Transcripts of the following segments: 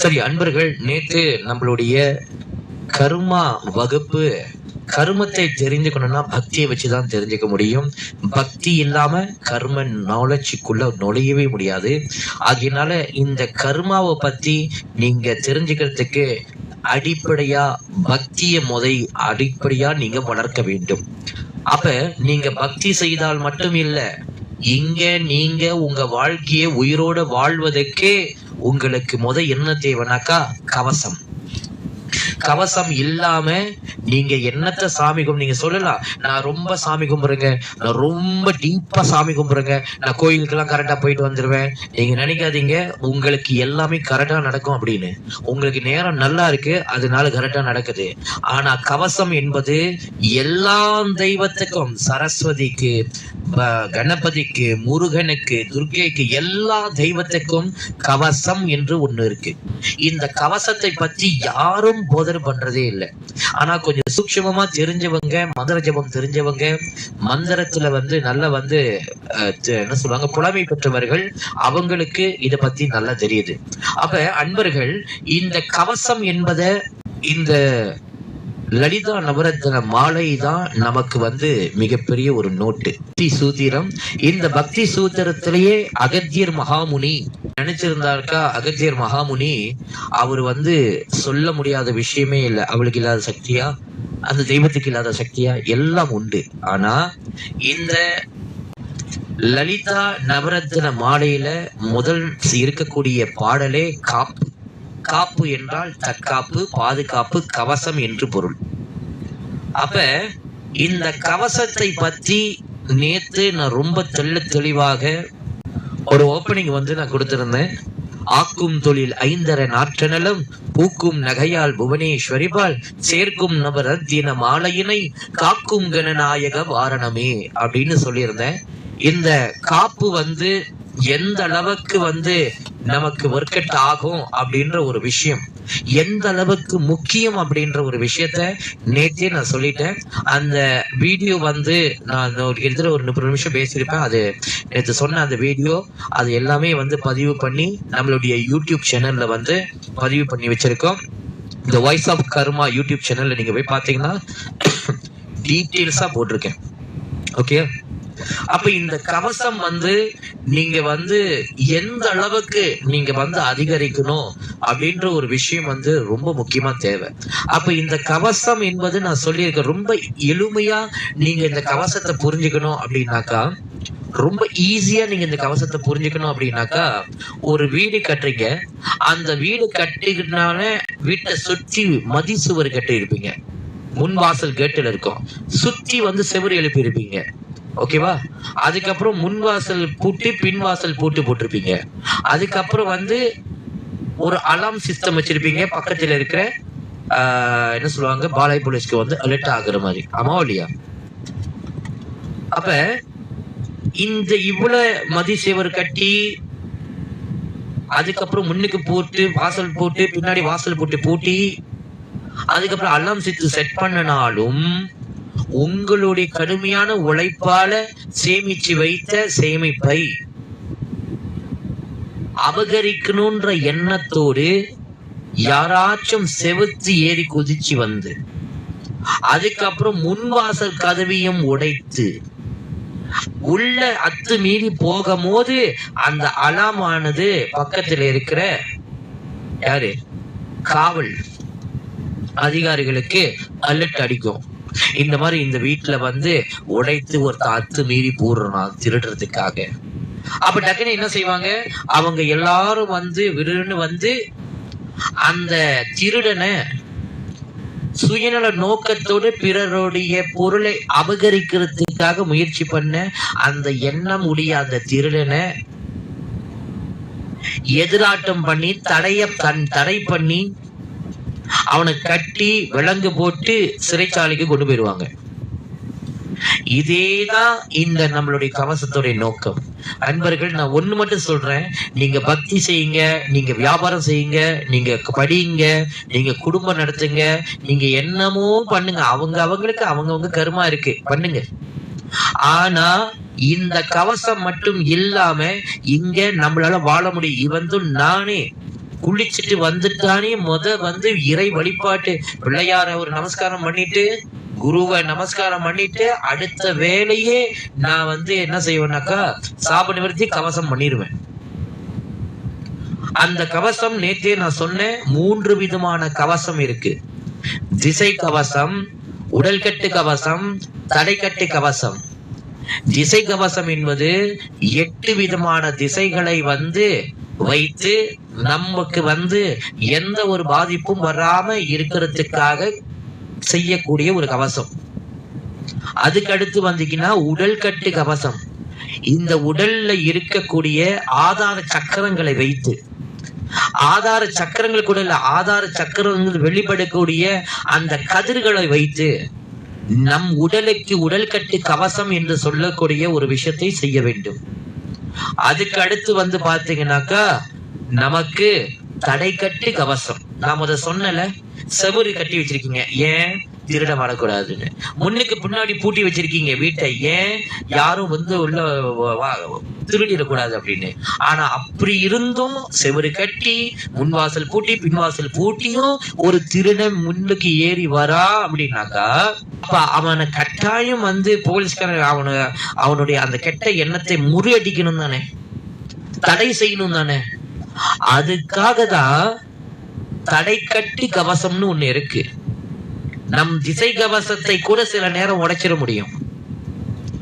சரி அன்பர்கள், நேற்று நம்மளுடைய கர்மா வகுப்பு, கர்மத்தை தெரிஞ்சுக்கணும்னா பக்தியை வச்சுதான் தெரிஞ்சுக்க முடியும். பக்தி இல்லாம கர்ம நாலேஜுக்குள்ள நுழையவே முடியாது. ஆகையினால இந்த கர்மாவை பத்தி நீங்க தெரிஞ்சுக்கிறதுக்கு அடிப்படையா பக்தியை அடிப்படையா நீங்க வளர்க்க வேண்டும். அப்ப நீங்க பக்தி செய்தால் மட்டும் இல்ல, இங்க நீங்க உங்க வாழ்க்கையை உயிரோட வாழ்வதற்கே உங்களுக்கு என்ன தேவைனாக்கா கவசம். கவசம் இல்லாம நீங்க என்னத்த சாமி நீங்க சொல்லலாம், நான் ரொம்ப சாமி கும்பிடுறேங்க, நான் ரொம்ப டீப்பா சாமி கும்பிடுறேங்க, நான் கோயிலுக்கெல்லாம் கரெக்டா போயிட்டு வந்துருவேன். நீங்க நினைக்காதீங்க உங்களுக்கு எல்லாமே கரெக்டா நடக்கும் அப்படின்னு. உங்களுக்கு நேரம் நல்லா இருக்கு, அதனால கரெக்டா நடக்குது. ஆனா கவசம் என்பது எல்லா தெய்வத்துக்கும், சரஸ்வதிக்கு, கணபதிக்கு, முருகனுக்கு, துர்க்கைக்கு, எல்லா தெய்வத்துக்கும் கவசம் என்று ஒண்ணு இருக்கு. இந்த கவசத்தை பற்றி யாரும் போதனை பண்றதே இல்லை. ஆனா கொஞ்சம் சூட்சமமா தெரிஞ்சவங்க, மந்திர ஜபம் தெரிஞ்சவங்க, மந்திரத்துல நல்லா என்ன சொல்லுவாங்க, புலமை பெற்றவர்கள், அவங்களுக்கு இத பத்தி நல்லா தெரியுது. அப்ப அன்பர்கள், இந்த கவசம் என்பதை, இந்த லலிதா நவரத்ன மாலை தான் நமக்கு மிகப்பெரிய ஒரு நோட்டு. பக்தி சூத்திரம். இந்த பக்தி சூத்திரத்திலேயே அகத்தியர் மகாமுனி நினைச்சிருந்தாருக்கா, அகத்தியர் மகாமுனி அவர் சொல்ல முடியாத விஷயமே இல்லை. அவளுக்கு இல்லாத சக்தியா, அந்த தெய்வத்துக்கு இல்லாத சக்தியா, எல்லாம் உண்டு. ஆனா இந்த லலிதா நவரத்ன மாலையில முதல் இருக்கக்கூடிய பாடலே காப்பு. காப்பு என்றால் தற்காப்பு, பாதுகாப்பு, கவசம் என்று பொருள். அப்ப இந்த கவசத்தை பற்றி நேத்து நான் ரொம்ப தெளிவாக ஒரு ஓப்பனிங் நான் கொடுத்திருந்தேன். ஆக்கும் தொழில் ஐந்தரை நாற்றனலும் பூக்கும் நகையால் புவனேஸ்வரிபால் சேர்க்கும் நவரத்தின மாலையினை காக்கும் கணநாயக வாரணமே அப்படின்னு சொல்லியிருந்தேன். இந்த காப்பு எந்த அளவுக்கு நமக்கு ஒர்க் அவுட் ஆகும் அப்படின்ற ஒரு விஷயம், எந்த அளவுக்கு முக்கியம் அப்படின்ற ஒரு விஷயத்த நேற்றே நான் சொல்லிட்டேன். அந்த வீடியோ நான் கிட்டத்தட்ட ஒரு 30 நிமிஷம் பேசியிருப்பேன். அது நேற்று சொன்ன அந்த வீடியோ, அது எல்லாமே பதிவு பண்ணி நம்மளுடைய யூடியூப் சேனல்ல பதிவு பண்ணி வச்சிருக்கோம். இந்த வாய்ஸ் ஆஃப் கர்மா யூடியூப் சேனல்ல நீங்க போய் பார்த்தீங்கன்னா டீட்டெயில்ஸா போட்டிருக்கேன். ஓகே. அப்ப இந்த கவசம் நீங்க எந்த அளவுக்கு நீங்க அதிகரிக்கணும் அப்படின்ற ஒரு விஷயம் ரொம்ப முக்கியமா தேவை. அப்ப இந்த கவசம் என்பது நான் சொல்லியிருக்கேன், ரொம்ப எளிமையா நீங்க இந்த கவசத்தை புரிஞ்சுக்கணும் அப்படின்னாக்கா, ரொம்ப ஈஸியா நீங்க இந்த கவசத்தை புரிஞ்சுக்கணும் அப்படின்னாக்கா, ஒரு வீடு கட்டுறீங்க, அந்த வீடு கட்டினால வீட்டை சுற்றி மதிசுவர் கட்டி இருப்பீங்க, முன் வாசல் கேட்டுல இருக்கும், சுத்தி செவரு எழுப்பி இருப்பீங்க. ஓகேவா? அதுக்கப்புறம் முன் வாசல் பூட்டி பின் வாசல் பூட்டு போட்டிருப்பீங்க. அதுக்கப்புறம் ஒரு அலாம் சிஸ்டம் வச்சிருப்பீங்க, பக்கத்துல இருக்கிற என்ன சொல்லுவாங்க, பாலை போலீஸ்க்கு அலர்ட் ஆகுற மாதிரி. ஆமா இல்லையா? அப்ப இந்த இவ்வளவு மதி சேவர் கட்டி, அதுக்கப்புறம் முன்னுக்கு போட்டு வாசல் போட்டு, பின்னாடி வாசல் போட்டு பூட்டி, அதுக்கப்புறம் அலாம் சிஸ்டம் செட் பண்ணனாலும் உங்களுடைய கடுமையான உழைப்பால சேமிச்சு வைத்த சேமிப்பை அபகரிக்கணும்ன்ற எண்ணத்தோடு யாராச்சும் செவுத்து ஏறி குதிச்சு அதுக்கப்புறம் முன்வாசல் கதவியும் உடைத்து உள்ள அத்துமீறி போகும்போது அந்த அலாமானது பக்கத்தில் இருக்கிற யாரு காவல் அதிகாரிகளுக்கு அலர்ட் அடிக்கும். இந்த மாதிரி இந்த வீட்டுல உடைத்து ஒருத்த அத்து மீறி போடுறான் திருடுறதுக்காக. அப்ப டக்குன்னு என்ன செய்வாங்க, அவங்க எல்லாரும் விருன்னு அந்த திருடனை சுயநல நோக்கத்தோடு பிறருடைய பொருளை அபகரிக்கிறதுக்காக முயற்சி பண்ண அந்த எண்ணம் உடைய அந்த திருடனை எதிராட்டம் பண்ணி தடை பண்ணி அவனை கட்டி விலங்கு போட்டு சிறைச்சாலைக்கு கொண்டு போயிடுவாங்க. இதேதான் இந்த நம்மளுடைய கவசத்துடைய நோக்கம். அன்பர்கள், நான் ஒண்ணு மட்டும் சொல்றேன், நீங்க பக்தி செய்யுங்க, நீங்க வியாபாரம் செய்யுங்க, நீங்க படிங்க, நீங்க குடும்பம் நடத்துங்க, நீங்க என்னமோ பண்ணுங்க, அவங்களுக்கு அவங்கவங்க கர்மா இருக்கு, பண்ணுங்க. ஆனா இந்த கவசம் மட்டும் இல்லாம இங்க நம்மளால வாழ முடியும். நானே குளிச்சுட்டு வந்துட்டானே வந்து இறை வழிபாட்டு பிள்ளையார ஒரு நமஸ்காரம் பண்ணிட்டு குருவை நமஸ்காரம் பண்ணிட்டு அடுத்த வேலையே நான் என்ன செய்வேன்னாக்கா சாப நிவர்த்தி கவசம் பண்ணிடுவேன். அந்த கவசம் நேற்றே நான் சொன்னேன், 3 விதமான கவசம் இருக்கு. திசை கவசம், உடல்கட்டு கவசம், தடைக்கட்டு கவசம். திசை கவசம் என்பது 8 விதமான திசைகளை வைத்து நமக்கு எந்த ஒரு பாதிப்பும் வராம இருக்கிறதுக்காக செய்யக்கூடிய ஒரு கவசம். அதுக்கு அடுத்து வந்தீங்கன்னா உடல் கட்டு கவசம். இந்த உடல்ல இருக்கக்கூடிய ஆதார சக்கரங்களை வைத்து, ஆதார சக்கரங்கள் கூட இல்ல, ஆதார சக்கரங்கள் வெளிப்படக்கூடிய அந்த கதிர்களை வைத்து நம் உடலுக்கு உடல் கட்டு கவசம் என்று சொல்லக்கூடிய ஒரு விஷயத்தை செய்ய வேண்டும். அதுக்கு அடுத்து பாத்தீங்கன்னாக்கா நமக்கு தடை கட்டு கவசம். நான் சொன்னல, செவுரு கட்டி வச்சிருக்கீங்க, ஏன்? திருட வரக்கூடாதுன்னு. முன்னுக்கு பின்னாடி பூட்டி வச்சிருக்கீங்க வீட்டை, ஏன்? யாரும் உள்ள திருடிடக்கூடாது அப்படின்னு. ஆனா அப்படி இருந்தும் செவுரு கட்டி முன்வாசல் பூட்டி பின்வாசல் பூட்டியும் ஒரு திருடன் முன்னுக்கு ஏறி வரா அப்படின்னாக்கா, அப்ப அவனை கட்டாயம் போலீஸ்காரன் அவனுடைய அந்த கெட்ட எண்ணத்தை முறியடிக்கணும் தானே, தடை செய்யணும் தானே. அதுக்காக தான் தடை கட்டி கவசம்னு ஒண்ணு இருக்கு. நம் திசை கவசத்தை கூட சில நேரம் உடைச்சிட முடியும்,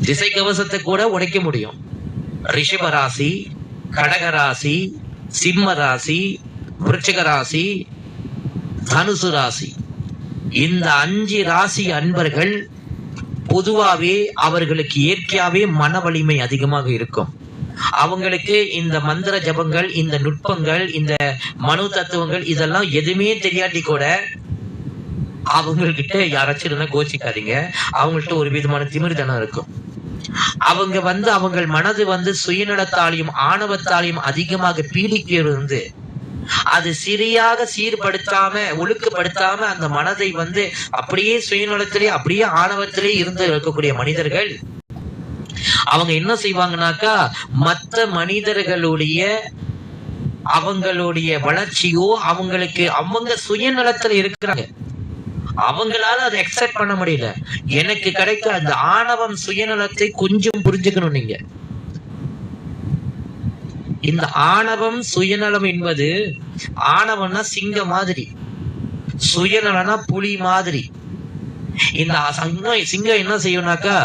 திசை கவசத்தை கூட உடைக்க முடியும். ரிஷப ராசி, கடக ராசி, சிம்ம ராசி, விருச்சிக ராசி, தனுசு ராசி, இந்த 5 ராசி அன்பர்கள் பொதுவாவே அவர்களுக்கு இயற்கையாவே மன வலிமை அதிகமாக இருக்கும். அவங்களுக்கு இந்த மந்திர ஜபங்கள், இந்த நுட்பங்கள், இந்த மனு தத்துவங்கள் இதெல்லாம் எதுவுமே தெரியாட்டி கூட அவங்ககிட்ட யாராச்சும் கோச்சிக்காதீங்க, அவங்கள்ட்ட ஒரு விதமான திமிர்தனம் இருக்கும். அவங்க அவங்கள் மனது சுயநலத்தாலையும் ஆணவத்தாலையும் அதிகமாக பீடிக்கிறது. அது சரியாக சீர்படுத்தாம ஒழுக்கப்படுத்தாம அந்த மனதை அப்படியே சுயநலத்திலே அப்படியே ஆணவத்திலே இருந்து இருக்கக்கூடிய மனிதர்கள் அவங்க என்ன செய்வாங்கன்னாக்கா, மற்ற மனிதர்களுடைய அவங்களுடைய வளர்ச்சியோ அவங்களுக்கு அவங்க சுயநலத்துல இருக்கிறாங்க, அவங்களால அதை அக்செப்ட் பண்ண முடியல. எனக்கு கிடைக்க அந்த ஆணவம் சுயநலத்தை கொஞ்சம் புரிஞ்சுக்கணும் நீங்க. இந்த ஆணவம் சுயநலம் என்பது, ஆணவம்னா சிங்கம் மாதிரி, சுயநலம்னா புலி மாதிரி. இந்த சிங்கம் என்ன செய்யும்னாக்கா,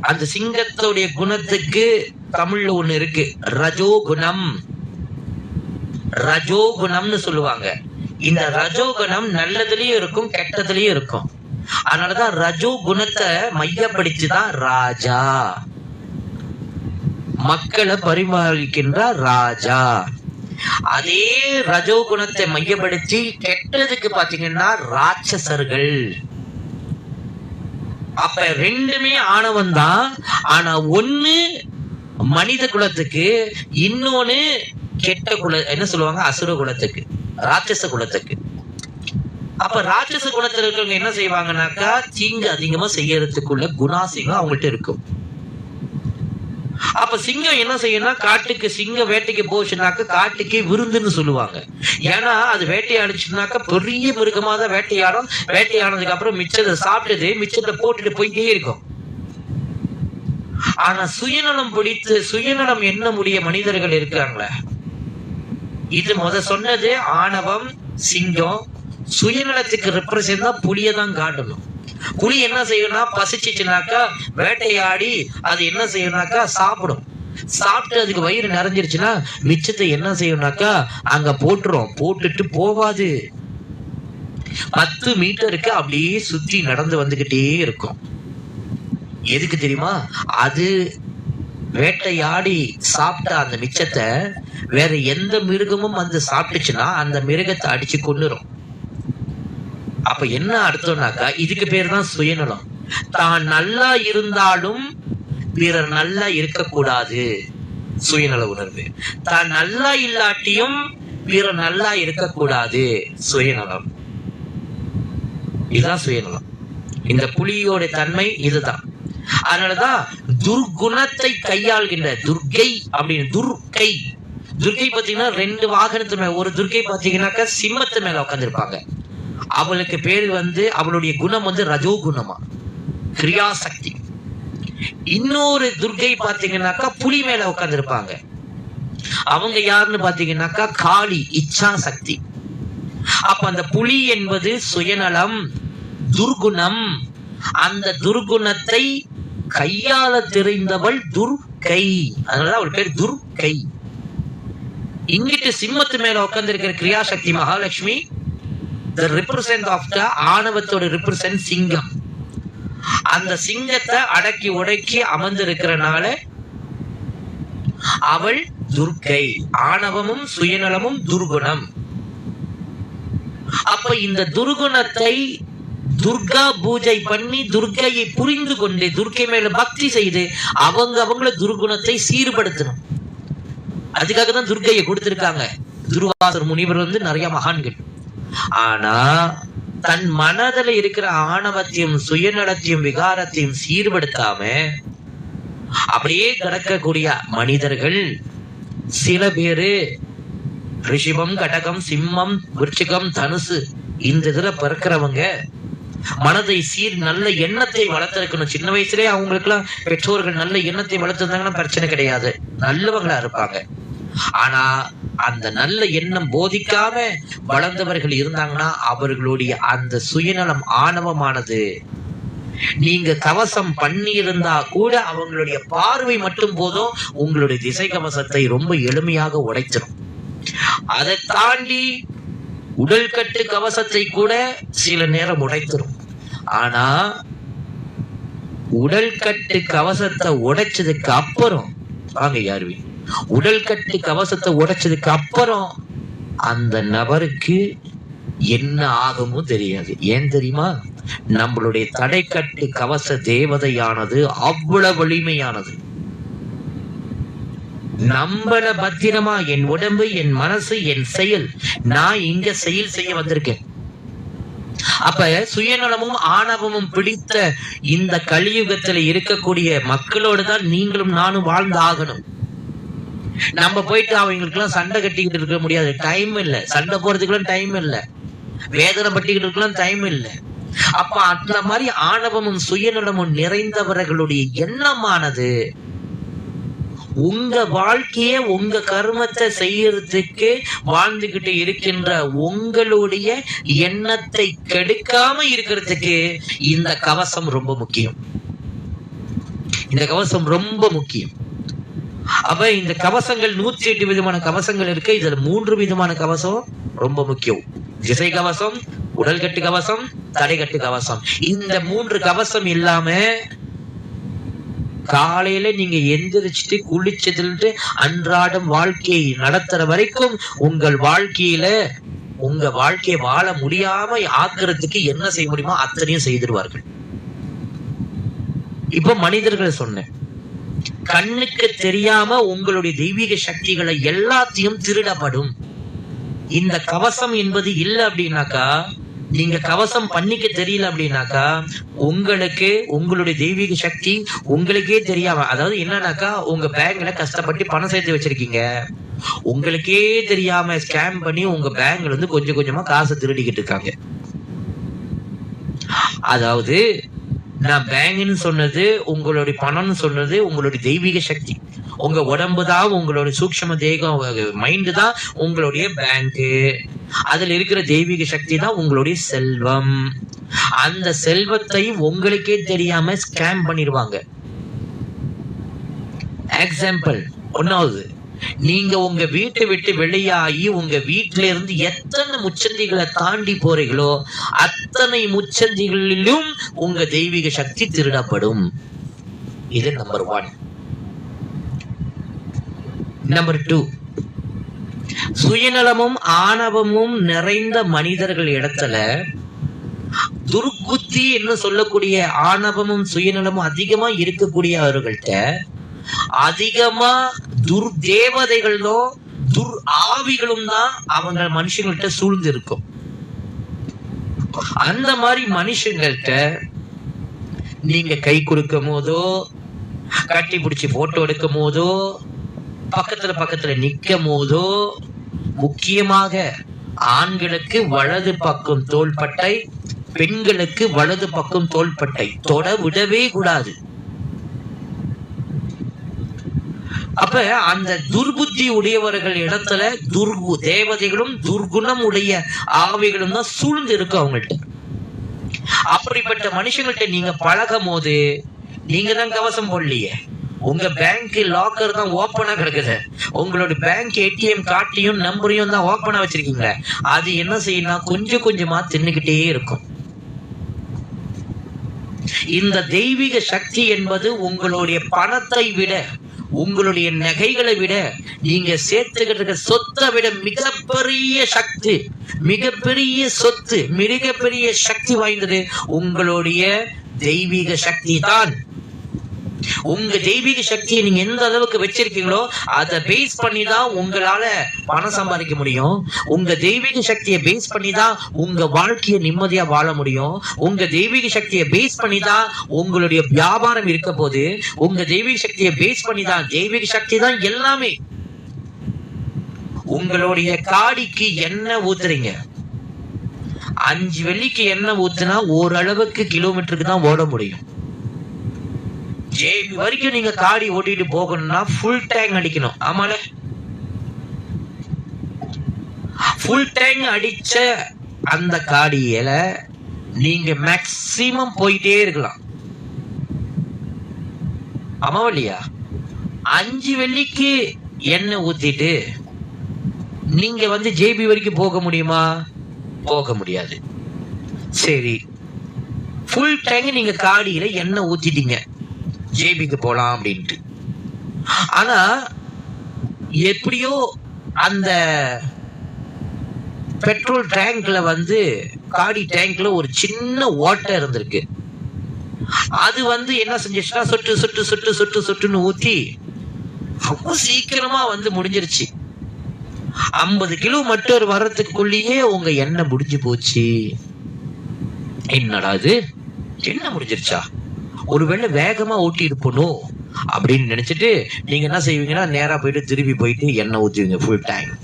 அந்த சிங்கத்துடைய குணத்துக்கு தமிழ்ல ஒண்ணு இருக்கு, ரஜோகுணம். ரஜோகுணம்னு சொல்லுவாங்க. இந்த ரஜோகுணம் நல்லதுலயும் இருக்கும் கெட்டதுலயும் இருக்கும். அதனாலதான் ரஜோ குணத்தை மையப்படுத்திதான் ராஜா, மக்களை பரிமாறிக்கின்ற ராஜா. அதே ரஜோ குணத்தை மையப்படுத்தி கெட்டதுக்கு பாத்தீங்கன்னா ராட்சசர்கள். அப்ப 2மே ஆணவம் தான். ஆனா ஒண்ணு மனித குலத்துக்கு, இன்னொன்னு கெட்ட குல என்ன சொல்லுவாங்க, அசுர குலத்துக்கு, ராட்சச குலத்துக்கு. அப்ப ராட்சச குலத்துல இருக்கிறவங்க என்ன செய்வாங்கன்னாக்கா, தீங்கு அதிகமா செய்யறதுக்குள்ள குணாசிங்கம் அவங்கள்ட்ட இருக்கும். அப்ப சிங்கம் என்ன செய்யணும்னா, காட்டுக்கு சிங்கம் வேட்டைக்கு போச்சுனாக்க காட்டுக்கு விருந்துன்னு சொல்லுவாங்க. ஏன்னா அது வேட்டையாடுச்சுனாக்க பெரிய மிருகமா தான் வேட்டையாடும். வேட்டையானதுக்கு அப்புறம் மிச்சத்தை சாப்பிட்டது மிச்சத்தை போட்டுட்டு போயிட்டே இருக்கும். ஆனா சுயநலம் பிடித்து சுயநலம் என்ன முடிய மனிதர்கள் இருக்கிறாங்களே, இது சொன்னது ஆணவம் சிங்கம். சுயநலத்துக்கு ரெப்ரசென்ட் தான் புலியதான் காட்டணும். புலி என்ன செய்யணும்னா, பசிச்சுச்சுனாக்கா வேட்டையாடி அது என்ன செய்யணும்னாக்கா சாப்பிடும். சாப்பிட்டு அதுக்கு வயிறு நிறைஞ்சிருச்சுன்னா மிச்சத்தை என்ன செய்யணும்னாக்கா அங்க போட்டுரும். போட்டுட்டு போவாது, 10 மீட்டருக்கு அப்படியே சுற்றி நடந்து வந்துகிட்டே இருக்கும். எதுக்கு தெரியுமா? அது வேட்டையாடி சாப்பிட்ட அந்த மிச்சத்தை வேற எந்த மிருகமும் சாப்பிட்டுச்சுன்னா அந்த மிருகத்தை அடிச்சு கொண்டுரும். அப்ப என்ன அர்த்தம்னாக்கா, இதுக்கு பேர் தான் சுயநலம். தான் நல்லா இருந்தாலும் பிறர் நல்லா இருக்கக்கூடாது, சுயநல உணர்வு. தான் நல்லா இல்லாட்டியும் பிறர் நல்லா இருக்கக்கூடாது, சுயநலம். இதுதான் சுயநலம். இந்த புலியோட தன்மை இதுதான். அதனாலதான் துர்குணத்தை கையாள்கின்ற துர்க்கை அப்படின்னு, துர்க்கை துர்க்கை பாத்தீங்கன்னா 2 வாகனத்து மேல, ஒரு துர்க்கை பாத்தீங்கன்னாக்கா சிம்மத்து மேல உட்காந்துருப்பாங்க. அவளுக்கு பேரு அவளுடைய குணம் ரஜோ குணமா, கிரியாசக்தி. இன்னொரு துர்க்கை பாத்தீங்கன்னாக்கா புலி மேல உட்காந்துருப்பாங்க. அவங்க யாருன்னு பாத்தீங்கன்னாக்கா காளி, இச்சா சக்தி. அப்ப அந்த புலி என்பது சுயநலம், துர்குணம். அந்த துர்குணத்தை கையாள தெரிந்தவள் துர்க்கை. அதனால அவள் பேர் துர்க்கை. இங்கிட்டு சிம்மத்து மேல உட்கார்ந்து இருக்கிற கிரியாசக்தி Mahalakshmi, the represent of the ஆணவத்தோட represent சிங்கம். அந்த சிங்கத்தை அடக்கி உடக்கி அமர்ந்திருக்கிறனால அவள் துர்க்கை. ஆணவமும் சுயநலமும் துர்குணம். அப்ப இந்த துர்குணத்தை துர்கா பூஜை பண்ணி துர்க்கையை புரிந்து கொண்டு துர்க்கை மேல பக்தி செய்து அவங்கள துர்குணத்தை சீர்படுத்தணும். அதுக்காக தான் துர்க்கையை கொடுத்திருக்காங்க துர்வாசர் முனிவர் நிறைய மகான்கள். ஆனா தன் மனதில் இருக்கிற ஆணவத்தையும் சுயநலத்தையும் விகாரத்தையும் சீர்படுத்தாம அப்படியே கிடக்கக்கூடிய மனிதர்கள் சில பேரு ரிஷிபம், கடகம், சிம்மம், விருச்சிகம், தனுசு இந்த இதுல பிறக்கிறவங்க மனதை நல்ல எண்ணத்தை வளர்த்திருக்கணும். சின்ன வயசுலயே அவங்களுக்கு எல்லாம் பெற்றோர்கள் நல்ல எண்ணத்தை வளர்த்திருந்தாங்கன்னா பிரச்சனை கிடையாது, நல்லவங்களா இருப்பாங்க. ஆனா அந்த நல்ல எண்ணம் போதிக்காம வளர்ந்தவர்கள் இருந்தாங்கன்னா அவர்களுடைய அந்த சுயநலம் ஆணவமானது, நீங்க கவசம் பண்ணி இருந்தா கூட அவங்களுடைய பார்வை மட்டும் போதும் உங்களுடைய திசை கவசத்தை ரொம்ப எளிமையாக உடைச்சிடும். அதை தாண்டி உடல் கட்டு கவசத்தை கூட சில நேரம் உடைத்திரும். ஆனா உடல் கட்டு கவசத்தை உடைச்சதுக்கு அப்புறம் வாங்க யாருவி, உடல் கட்டு கவசத்தை உடைச்சதுக்கு அப்புறம் அந்த நபருக்கு என்ன ஆகுமோ தெரியாது. ஏன் தெரியுமா? நம்மளுடைய தடைக்கட்டு கவச தேவதையானது அவ்வளவு வலிமையானது. நம்மள பத்திரமா என் உடம்பு, என் மனசு, என் செயல், நான் இங்க செயல் செய்ய வந்திருக்கேன். அப்ப சுயநலமும் ஆணவமும் பிடித்த இந்த கலியுகத்துல இருக்கக்கூடிய மக்களோடு தான் நீங்களும் நானும் வாழ்ந்து ஆகணும். நம்ம போயிட்டு அவங்களுக்கு எல்லாம் சண்டை கட்டிக்கிட்டு இருக்க முடியாது, டைம் இல்ல. சண்டை போறதுக்குலாம் டைம் இல்ல, வேதனை பட்டிக்கிட்டு இருக்கலாம் டைம் இல்ல. அப்ப அந்த மாதிரி ஆணவமும் சுயநலமும் நிறைந்தவர்களுடைய எண்ணமானது உங்க வாழ்க்கைய உங்க கர்மத்தை செய்யறதுக்கு வாழ்ந்துகிட்டு இருக்கின்ற உங்களுடைய எண்ணத்தை கெடுக்காம இருக்கிறதுக்கு இந்த கவசம் ரொம்ப முக்கியம். இந்த கவசம் ரொம்ப முக்கியம். அப்ப இந்த கவசங்கள் 108 விதமான கவசங்கள் இருக்கு. இதுல 3 விதமான கவசம் ரொம்ப முக்கியம். திசை கவசம், உடல் கட்டு கவசம், தடைக்கட்டு கவசம். இந்த 3 கவசம் இல்லாம காலையில நீங்க எந்திரிச்சிட்டு குளிச்சதுட்டு அன்றாடம் வாழ்க்கையை நடத்துற வரைக்கும் உங்கள் வாழ்க்கையை வாழ முடியாம ஆக்குறதுக்கு என்ன செய்ய முடியுமோ அத்தனையும் செய்திருவார்கள். இப்ப மனிதர்கள் சொன்னேன், கண்ணுக்கு தெரியாம உங்களுடைய தெய்வீக சக்திகளை எல்லாத்தையும் திருடப்படும். இந்த கவசம் என்பது இல்லை அப்படின்னாக்கா, நீங்க கவசம் பண்ணிக்க தெரியல அப்படின்னாக்கா உங்களுக்கு உங்களுடைய தெய்வீக சக்தி உங்களுக்கே தெரியாம, அதாவது என்னன்னாக்கா உங்க பேங்க்ல கஷ்டப்பட்டு பணம் சேர்த்து வச்சிருக்கீங்க, உங்களுக்கே தெரியாம ஸ்கேம் பண்ணி உங்க பேங்க்ல கொஞ்சம் கொஞ்சமா காசை திருடிக்கிட்டு இருக்காங்க. அதாவது நான் பேங்க்னு சொன்னது, உங்களுடைய பணம்னு சொன்னது உங்களுடைய தெய்வீக சக்தி. உங்க உடம்பு தான் உங்களுடைய சூக்ஷ்ம தேகம், மைண்ட் தான் உங்களுடைய பேங்க். அதுல இருக்கிற தெய்வீக சக்தி தான் உங்களுடைய செல்வம். அந்த செல்வத்தை உங்களுக்கே தெரியாம ஸ்கேம் பண்ணிடுவாங்க. எக்ஸாம்பிள், ஒன்னாவது, நீங்க உங்க வீட்டை விட்டு வெளியாகி உங்க வீட்டுல இருந்து எத்தனை முச்சந்திகளை தாண்டி போறீங்களோ அத்தனை முச்சந்திகளிலும் உங்க தெய்வீக சக்தி திருடப்படும். இது நம்பர் 1. நம்பர் 2, சுயநலமும் ஆணவமும் நிறைந்த மனிதர்கள் இடத்துல துர்புத்தி என்று சொல்லக்கூடிய ஆணவமும் சுயநலமும் அதிகமா இருக்கக்கூடிய அவர்கள்ட்ட அதிகமா துர்தேவதைகளும் துர் ஆவிகளும் தான் அவங்க மனுஷங்கள்ட்ட சூழ்ந்து இருக்கும். அந்த மாதிரி மனுஷங்கள்ட்ட நீங்க கை கொடுக்கும் போதோ, கட்டி பிடிச்சி போட்டோ எடுக்கும் போதோ, பக்கத்துல நிக்கும் போதோ, முக்கியமாக ஆண்களுக்கு வலது பக்கம் தோள்பட்டை, பெண்களுக்கு வலது பக்கம் தோள்பட்டை தொட விடவே கூடாது. அப்ப அந்த துர்புத்தி உடையவர்கள் இடத்துல தேவதைகளும் துர்குணம் உடைய ஆவிகளும் தான் சூழ்ந்து இருக்கு அவங்கள்ட்ட. அப்படிப்பட்ட மனுஷங்கள்ட்ட நீங்க பழகும் போது நீங்க தான் கவசம் போடலையே, உங்க பேங்க் லாக்கர் தான் ஓப்பனா கிடக்குது, உங்களோட பேங்க் ஏடிஎம் கார்டையும் நம்பரையும் தான் ஓப்பனா வச்சிருக்கீங்க. அது என்ன செய்யணும், கொஞ்சம் கொஞ்சமா தின்னுக்கிட்டே இருக்கும். இந்த தெய்வீக சக்தி என்பது உங்களுடைய பணத்தை விட, உங்களுடைய நகைகளை விட, நீங்க சேர்த்துக்கிட்டு சொத்தை விட மிகப்பெரிய சக்தி, மிகப்பெரிய சொத்து, மிகப்பெரிய சக்தி வாய்ந்தது உங்களுடைய தெய்வீக சக்தி தான். உங்க தெய்வீக சக்தியை நீங்க எந்த அளவுக்கு வச்சிருக்கீங்களோ அதை பேஸ் பண்ணி தான் உங்களால பணம் சம்பாதிக்க முடியும். உங்க தெய்வீக சக்தியை பேஸ் பண்ணி தான் உங்க வாழ்க்கையை நிம்மதியா வாழ முடியும். உங்க தெய்வீக சக்தியை பேஸ் பண்ணி தான் உங்களுடைய வியாபாரம் இருக்க போது. உங்க தெய்வீக சக்தியை பேஸ் பண்ணி தான், தெய்வீக சக்தி தான் எல்லாமே. உங்களுடைய காடிக்கு எண்ணெய் ஊத்துறீங்க, 5 வெள்ளிக்கு எண்ணெய் ஊத்துனா ஓரளவுக்கு கிலோமீட்டருக்கு தான் ஓட முடியும். ஜேபி வரைக்கும் நீங்க காடி ஓட்டிட்டு போகணும்னா ஃபுல் டேங்க் அடிக்கணும். ஆமால, ஃபுல் டேங்க் அடிச்ச அந்த காடியில நீங்க மேக்சிமம் போயிட்டே இருக்கலாம். ஆமாவா இல்லையா? 5 வெள்ளிக்கு எண்ணெய் ஊத்திட்டு நீங்க ஜேபி வரைக்கும் போக முடியுமா? போக முடியாது. சரி, ஃபுல் டேங்க் நீங்க காடியில எண்ணெய் ஊத்திட்டீங்க, ஜேபிக்கு போலாம் அப்படின்ட்டு. ஆனா எப்படியோ அந்த பெட்ரோல் டேங்க்ல காடி டேங்க்ல ஒரு சின்ன ஓட்டை இருந்திருக்கு. அது என்ன செஞ்சிச்சுன்னா சொட்டு சொட்டு சொட்டு சொட்டு சொட்டுன்னு ஊத்தி ரொம்ப சீக்கிரமா முடிஞ்சிருச்சு. 50 கிலோமீட்டர் வர்றதுக்குள்ளேயே உங்க எண்ணெய் முடிஞ்சு போச்சு. என்னடா இது, என்ன முடிஞ்சிருச்சா? ஒருவேளை வேகமா ஓட்டி இருப்பணும் அப்படின்னு நினைச்சிட்டு நீங்க என்ன செய்வீங்கன்னா, நேரா போயிட்டு திருப்பி போயிட்டு எண்ணெய் ஊத்துவீங்க ஃபுல் டேங்க்.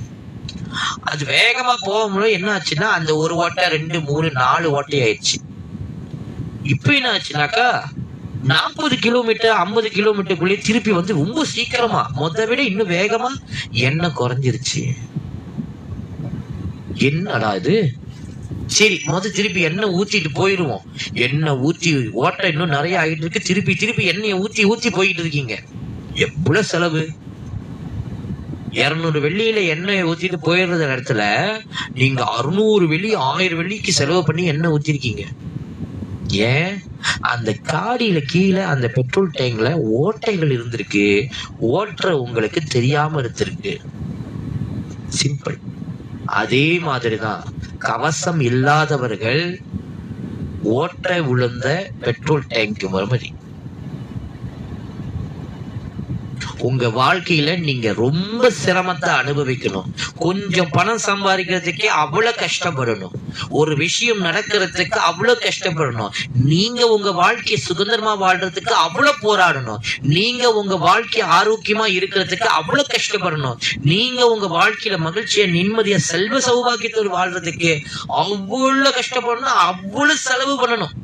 அது வேகமா போகும்போது என்ன ஆச்சுன்னா, அந்த ஒரு ஓட்டை 2 3 4 ஓட்டை ஆயிடுச்சு. இப்ப என்ன ஆச்சுனாக்கா, 40 கிலோமீட்டர் 50 கிலோமீட்டருக்குள்ளே திருப்பி ரொம்ப சீக்கிரமா மொத்த விட இன்னும் வேகமா எண்ணெய் குறைஞ்சிருச்சு. என்னடா இது? சரி, திருப்பி எண்ணெய் ஊத்திட்டு போயிருவோம். எண்ணெய் ஊத்தி ஓட்டை இன்னும் நிறைய ஆகிட்டு இருக்கு. திருப்பி திருப்பி எண்ணெயை ஊத்தி ஊத்தி போயிட்டு இருக்கீங்க. எவ்வளவு செலவு? 200 வெள்ளியில எண்ணெயை ஊத்திட்டு போயிடுற இடத்துல நீங்க 600 வெள்ளி 1000 வெள்ளிக்கு செலவு பண்ணி எண்ணெய் ஊத்திருக்கீங்க. ஏன்? அந்த காடியில கீழே அந்த பெட்ரோல் டேங்க்ல ஓட்டைகள் இருந்திருக்கு. ஓட்டுற உங்களுக்கு தெரியாம இருந்திருக்கு. சிம்பிள். அதே மாதிரிதான் கவசம் இல்லாதவர்கள் ஓட்டை விழுந்த பெட்ரோல் டேங்க் மாதிரி. உங்க வாழ்க்கையில நீங்க ரொம்ப சிரமத்தை அனுபவிக்கணும். கொஞ்சம் பணம் சம்பாதிக்கிறதுக்கே அவ்வளவு கஷ்டப்படணும். ஒரு விஷயம் நடக்கிறதுக்கு அவ்வளவு கஷ்டப்படணும். நீங்க உங்க வாழ்க்கையை சுதந்திரமா வாழ்றதுக்கு அவ்வளவு போராடணும். நீங்க உங்க வாழ்க்கை ஆரோக்கியமா இருக்கிறதுக்கு அவ்வளவு கஷ்டப்படணும். நீங்க உங்க வாழ்க்கையில மகிழ்ச்சியா நிம்மதியா செல்வ சௌபாகியத்தோடு வாழ்றதுக்கு அவ்வளவு கஷ்டப்படணும், அவ்வளவு செலவு பண்ணணும்.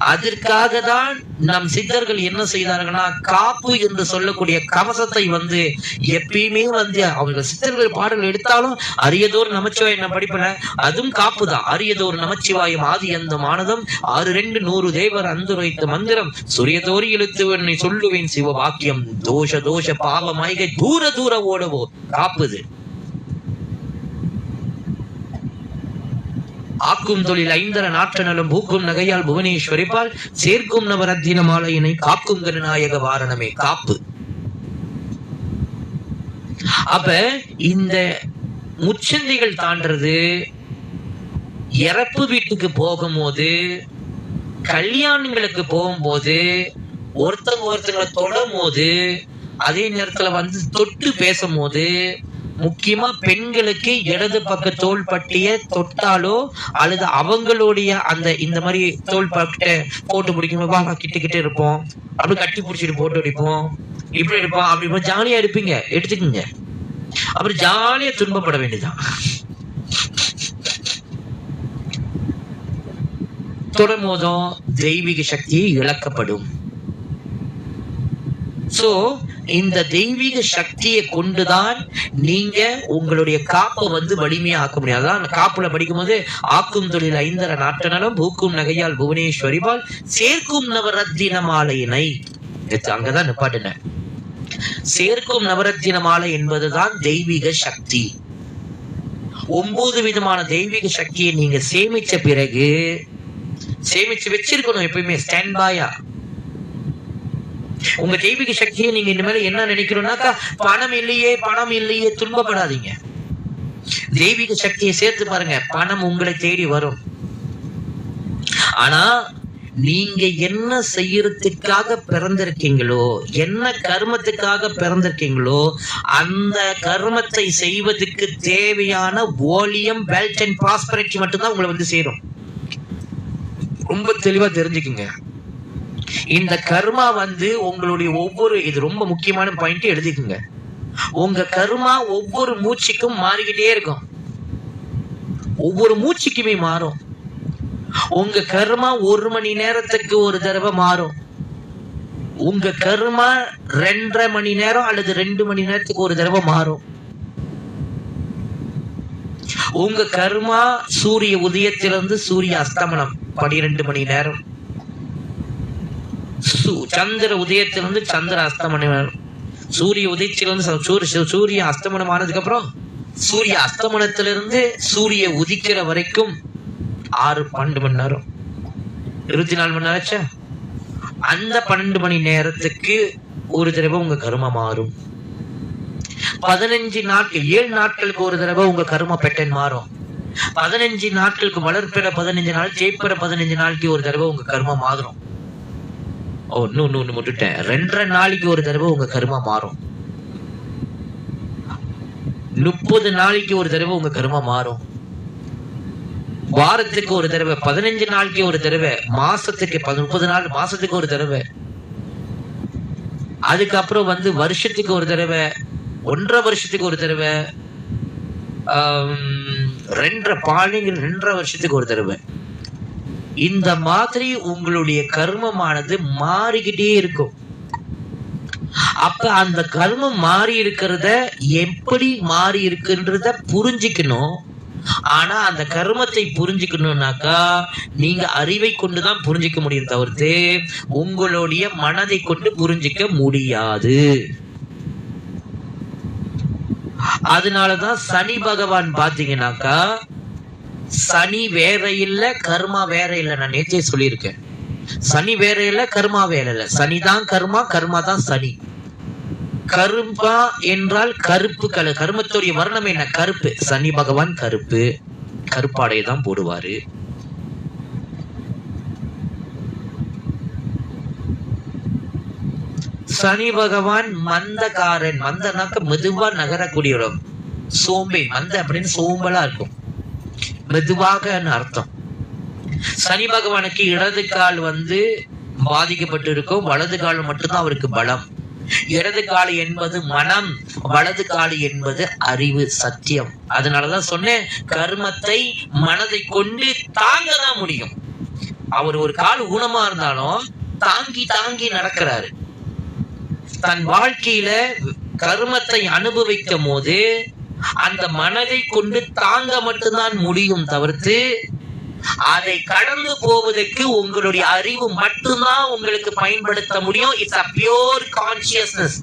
அதற்காக தான் நம் சித்தர்கள் என்ன செய்தார்கள்னா, காப்பு என்று சொல்லக்கூடிய கவசத்தை எப்பயுமே அவங்க சித்தர்கள் பாடல்கள் எடுத்தாலும் அரியதோர் நமச்சிவாயம் நான் படிப்பேன். அதுவும் காப்பு தான். அரியதோர் நமச்சிவாயம் ஆதி அந்த மானதம் 6 2 100 தேவர் அந்துரைத்த மந்திரம் சூரியதோரி எழுத்துவனை சொல்லுவேன் சிவ வாக்கியம் தோஷ தோஷ பாவ மாய்கை தூர தூர ஓடவோ. காப்புது. ஆக்கும் தொழில் 5 நாற்ற நலம் பூக்கும் நகையால் புவனேஸ்வரிப்பால் சேர்க்கும் நவரத்தின மாலையினை காக்கும் கருநாயக வாரணமே. காப்பு. அப்ப இந்த முச்சந்திகள் தாண்டறது, இறப்பு வீட்டுக்கு போகும்போது, கல்யாணங்களுக்கு போகும்போது, ஒருத்தவங்களை தொடும் போது, அதே நேரத்துல தொட்டு பேசும் போது, முக்கியமா பெண்களுக்கு இடது பக்க தோள் பட்டிய தொட்டாலோ அல்லது அவங்களுடைய அந்த இந்த மாதிரி தோள் பட்ட போட்டு பிடிக்கும் கிட்ட இருப்போம், அப்படி கட்டி பிடிச்சிட்டு போட்டு அடிப்போம், இப்படி இருப்போம், அப்படி ஜாலியா இருப்பீங்க, எடுத்துக்கங்க. அப்புறம் ஜாலியா துன்பப்பட வேண்டியதான். தொடர்மோதும் தெய்வீக சக்தியை இழக்கப்படும். சோ இந்த தெய்வீக சக்தியை கொண்டுதான் நீங்க உங்களுடைய காப்பை வலிமையா ஆக்க முடியும். அதான் காப்புல படிக்கும் போது ஆக்கும் தொழில் ஐந்தர நாட்டனலும் பூக்கும் நகையால் புவனேஸ்வரிவால் சேர்க்கும் நவரத்தின மாலையினை, அங்கதான் நிப்பாட்டின. சேர்க்கும் நவரத்தின மாலை என்பதுதான் தெய்வீக சக்தி. 9 விதமான தெய்வீக சக்தியை நீங்க சேமிச்ச பிறகு சேமிச்சு வச்சிருக்கணும் எப்பயுமே ஸ்டாண்ட் பாயா. உங்க தெய்வீக சக்தியை நீங்க இனிமேல என்ன நினைக்கணும்னாக்கா, பணம் இல்லையே துன்பப்படாதீங்க. தெய்வீக சக்தியை சேர்த்து பாருங்க, பணம் உங்களை தேடி வரும். ஆனா நீங்க என்ன செய்யறதுக்காக பிறந்திருக்கீங்களோ, என்ன கர்மத்துக்காக பிறந்திருக்கீங்களோ, அந்த கர்மத்தை செய்வதற்கு தேவையான வால்யூம், வெல்த் அண்ட் ப்ராஸ்பரிட்டி மட்டும்தான் உங்களை சேரும். ரொம்ப தெளிவா தெரிஞ்சுக்குங்க. இந்த கர்மா உங்களுடைய ஒவ்வொரு, இது ரொம்ப முக்கியமான பாயிண்ட், எழுதிக்குங்க. உங்க கர்மா ஒவ்வொரு மூச்சுக்கும் மாறிக்கிட்டே இருக்கும். ஒவ்வொரு மூச்சுக்குமே மாறும். உங்க கர்மா 1 மணி நேரத்துக்கு ஒரு தடவை மாறும். உங்க கர்மா 2.5 மணி நேரம் அல்லது 2 மணி நேரத்துக்கு ஒரு தடவை மாறும். உங்க கர்மா சூரிய உதயத்திலிருந்து சூரிய அஸ்தமனம் 12 மணி நேரம், சந்திர உதயத்திலிருந்து சந்திர அஸ்தமனம், சூரிய உதயத்திலிருந்து சூரிய அஸ்தமனம் ஆனதுக்கு அப்புறம் சூரிய அஸ்தமனத்திலிருந்து சூரிய உதிக்கிற வரைக்கும் 12 மணி நேரம், 24 மணி நேரம். அந்த 12 மணி நேரத்துக்கு ஒரு தடவை உங்க கர்மா மாறும். 15 நாட்கள், 7 நாட்களுக்கு ஒரு தடவை உங்க கர்ம பேட்டர்ன் மாறும். 15 நாட்களுக்கு, வளர்ப்பிற 15 நாள், ஜெயிப்பிற 15 நாளைக்கு ஒரு தடவை உங்க கர்மா மாறும். இன்னும் முட்டுட்டேன், 2.5 நாளைக்கு ஒரு தடவை உங்க கர்மா மாறும். 30 நாளைக்கு ஒரு தடவை உங்க கர்மா மாறும். வாரத்துக்கு ஒரு தடவை, 15 நாளைக்கு ஒரு தடவை, மாசத்துக்கு 30 நாள், மாசத்துக்கு ஒரு தடவை. அதுக்கப்புறம் வருஷத்துக்கு ஒரு தடவை, 1.5 வருஷத்துக்கு ஒரு தடவை, 2.5 வருஷத்துக்கு ஒரு தடவை. இந்த மாதிரி உங்களுடைய கர்மமானது மாறிக்கிட்டே இருக்கும். அப்ப அந்த கர்மம் மாறி இருக்கிறத, எப்படி மாறி இருக்குன்றத புரிஞ்சுக்கணும். ஆனா அந்த கர்மத்தை புரிஞ்சுக்கணும்னாக்கா நீங்க அறிவை கொண்டுதான் புரிஞ்சுக்க முடியும், தவிர்த்து உங்களுடைய மனதை கொண்டு புரிஞ்சுக்க முடியாது. அதனாலதான் சனி பகவான் பாத்தீங்கன்னாக்கா, சனி வேற இல்ல, கர்மா வேற இல்ல. நான் நேற்றே சொல்லியிருக்கேன், சனி வேற இல்ல, கர்மா வேற இல்ல. சனிதான் கர்மா, கர்மா தான் சனி. கரும்பா என்றால் கருப்பு கலர், கர்மத்துடைய வர்ணம் என்ன? கருப்பு. சனி பகவான் கருப்பு, கருப்பாடையை தான் போடுவாரு. சனி பகவான் மந்தகாரன், மந்தனாக்க மெதுவா நகரக்கூடியவரும். சோம்பே, மந்த அப்படின்னு சோம்பலா இருக்கும், மெதுவாக அர்த்தம். சனி பகவானுக்கு இடது கால் பாதிக்கப்பட்டு இருக்கும், வலது கால் மட்டும்தான் அவருக்கு பலம். இடது கால் என்பது மனம், வலது கால் என்பது அறிவு, சத்தியம். அதனாலதான் சொன்னேன், கர்மத்தை மனதை கொண்டு தாங்க தான் முடியும். அவர் ஒரு கால் ஊனமா இருந்தாலும் தாங்கி தாங்கி நடக்கிறாரு. தன் வாழ்க்கையில கர்மத்தை அனுபவிக்கும் போது அந்த மனதை கொண்டு தாங்க மட்டும்தான் முடியும், தவிர்த்து அதை கடந்து போவதற்கு உங்களுடைய அறிவு மட்டும்தான் உங்களுக்கு பயன்படுத்த முடியும். It's a pure consciousness.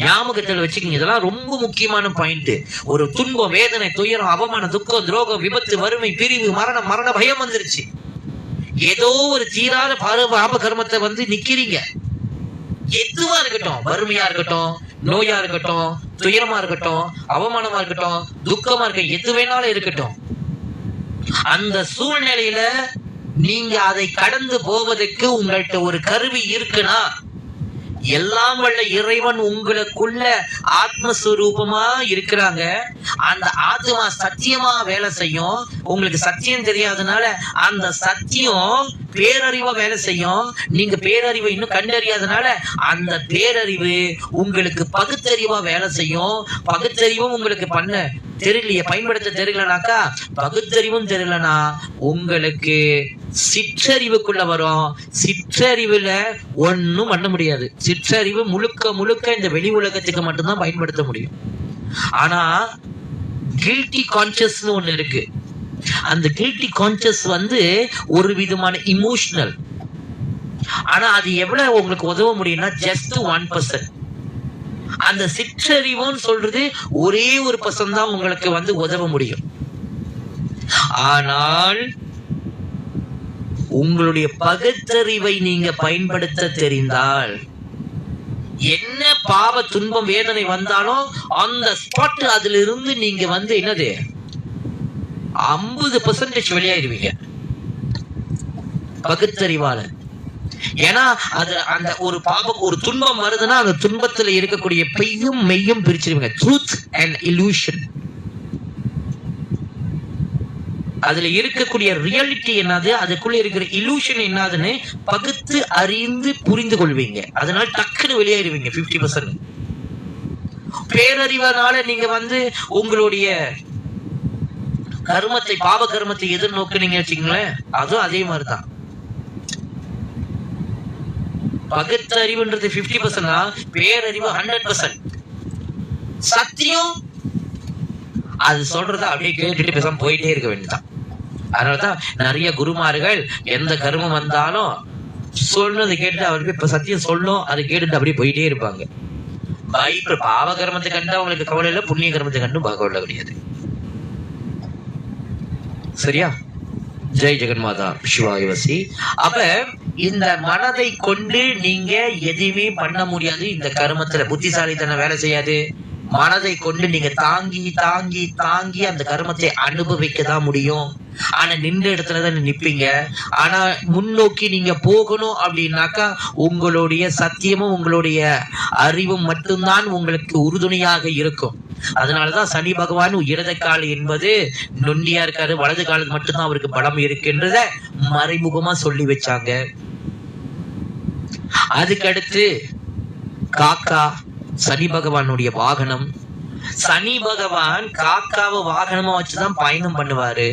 ஞாபகத்தில் வச்சுக்கோங்க, இதெல்லாம் ரொம்ப முக்கியமான பாயிண்ட். ஒரு துன்பம், வேதனை, துயரம், அவமானம், துக்கம், துரோகம், விபத்து, வறுமை, பிரிவு, மரணம், மரண பயம் வந்துருச்சு. ஏதோ ஒரு தீராத பாப கர்மத்தை நிக்கிறீங்க. எதுவா இருக்கட்டும், வறுமையா இருக்கட்டும், நோயா இருக்கட்டும், துயரமா இருக்கட்டும், அவமானமா இருக்கட்டும், துக்கமா இருக்கட்டும், எது வேணாலும் இருக்கட்டும், அந்த சூழ்நிலையில நீங்க அதை கடந்து போவதற்கு உங்கள்கிட்ட ஒரு கருவி இருக்குன்னா, எல்லாம் வல்ல இறைவன் உங்களுக்குள்ள ஆத்மஸ்வரூபமா இருக்கிறாங்க. அந்த ஆத்மா சத்தியமா வேலை செய்யும். உங்களுக்கு சத்தியம் தெரியாதனால அந்த சத்தியம் பேரறிவா வேலை செய்யும். நீங்க பேரறிவை இன்னும் கண்டறியாதனால அந்த பேரறிவு உங்களுக்கு பகுத்தறிவா வேலை செய்யும். பகுத்தறிவும் உங்களுக்கு பண்ண தெரியலையே, பயன்படுத்த தெரியலனாக்கா, பகுத்தறிவும் தெரியலனா உங்களுக்கு சிற்றறிவுக்குள்ள வரும். சிற்றறிவுல ஒன்னும் பண்ண முடியாது. சிற்றறிவு முழுக்க முழுக்க இந்த வெளி உலகத்துக்கு மட்டும்தான் பயன்படுத்த முடியும். ஆனா கில்ட்டி கான்சியஸ்னு ஒண்ணு இருக்கு. அந்த கில்ட்டி கான்சியஸ் ஒரு விதமான இமோஷனல். ஆனா அது எவ்வளவு உங்களுக்கு உதவ முடியும்னா ஜஸ்ட் 1%. அந்த சிற்றறிவுன்னு சொல்றது ஒரே 1% தான் உங்களுக்கு உதவ முடியும். ஆனால் உங்களுடைய பகுத்தறிவை நீங்க பயன்படுத்த தெரிந்தால் என்ன பாவ துன்பம் வேதனை வந்தாலும் அந்த ஸ்பாட் அதுல இருந்து நீங்க என்னது 50% வெளியாயிருவீங்க பகுத்தறிவால. ஏன்னா அது அந்த ஒரு துன்பம் வருதுன்னா அந்த துன்பத்துல இருக்கக்கூடிய பொய்யும் மெய்யும் பிரிச்சிருவீங்க. Truth and illusion. அதுல இருக்கக்கூடிய ரியாலிட்டி என்னது, அதுக்குள்ள இருக்கிற இலூஷன் என்னதுன்னு பகுத்து அறிந்து புரிந்து கொள்வீங்க. அதனால டக்குன்னு வெளியேறுவீங்க 50%. பேரறிவனால நீங்க உங்களுடைய கர்மத்தை, பாவ கர்மத்தை எதிர்நோக்குனீங்க வச்சுக்கீங்களேன், அதுவும் அதே மாதிரிதான். பகுத்தறிவுன்றது 50%, பேரறிவு 100%. சத்தியம் அது சொல்றத அப்படியே கேட்டுட்டு பேசாம போயிட்டே இருக்க வேண்டியதான். அதனாலதான் நிறைய குருமார்கள் எந்த கர்மம் வந்தாலும் சொன்னது கேட்டு அவருக்கு இப்ப சத்தியம் சொல்லும், அதை கேட்டுட்டு அப்படியே போயிட்டே இருப்பாங்க. இப்ப பாவ கர்மத்தை கண்டு அவங்களுக்கு கவலை இல்லை, புண்ணிய கர்மத்தை கண்டு கவலை கிடையாது. சரியா? ஜெய் ஜெகன்மாதா சிவாயவசி. அப்ப இந்த மனதை கொண்டு நீங்க எதுவுமே பண்ண முடியாது. இந்த கர்மத்துல புத்திசாலித்தனம் வேலை செய்யாது. மனதை கொண்டு நீங்க தாங்கி தாங்கி தாங்கி அந்த கர்மத்தை அனுபவிக்க தான் முடியும். ஆனா நின்ற இடத்துலதான் நிப்பீங்க. ஆனா முன்னோக்கி நீங்க போகணும் அப்படின்னாக்கா உங்களுடைய சத்தியமும் உங்களுடைய அறிவும் மட்டும்தான் உங்களுக்கு உறுதுணையாக இருக்கும். அதனாலதான் சனி பகவான் இடது கால் என்பது நொண்டியா இருக்காரு, வலது காலுக்கு மட்டும்தான் அவருக்கு பலம் இருக்குன்றத மறைமுகமா சொல்லி வச்சாங்க. அதுக்கடுத்து காக்கா சனி பகவானுடைய வாகனம். சனி பகவான் காக்காவை வாகனமா வச்சுதான் பயணம் பண்ணுவாரு.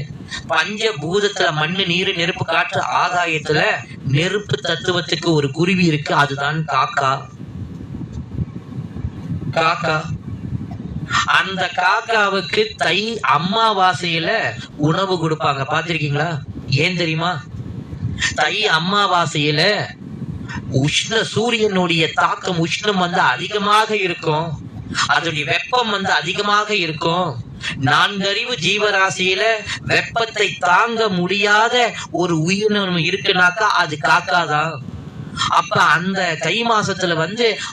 பஞ்ச பூதத்துல மண்ணு, நீரு, நெருப்பு, காற்று, ஆகாயத்துல நெருப்பு தத்துவத்துக்கு ஒரு குருவி இருக்கு, அதுதான் காக்கா. காக்கா அந்த காக்காவுக்கு தை அமாவாசையில உணவு கொடுப்பாங்க. பாத்திருக்கீங்களா? ஏன் தெரியுமா? தை அமாவாசையில சூரியனுடைய தாக்கம் உஷ்ணம் அதிகமாக இருக்கும். அதனுடைய வெப்பம் அதிகமாக இருக்கும். 4 அறிவு ஜீவராசியில வெப்பத்தை தாங்க முடியாத ஒரு உயிரினம் இருக்குனாக்கா அது காக்கா தான். அப்ப அந்த தை மாசத்துல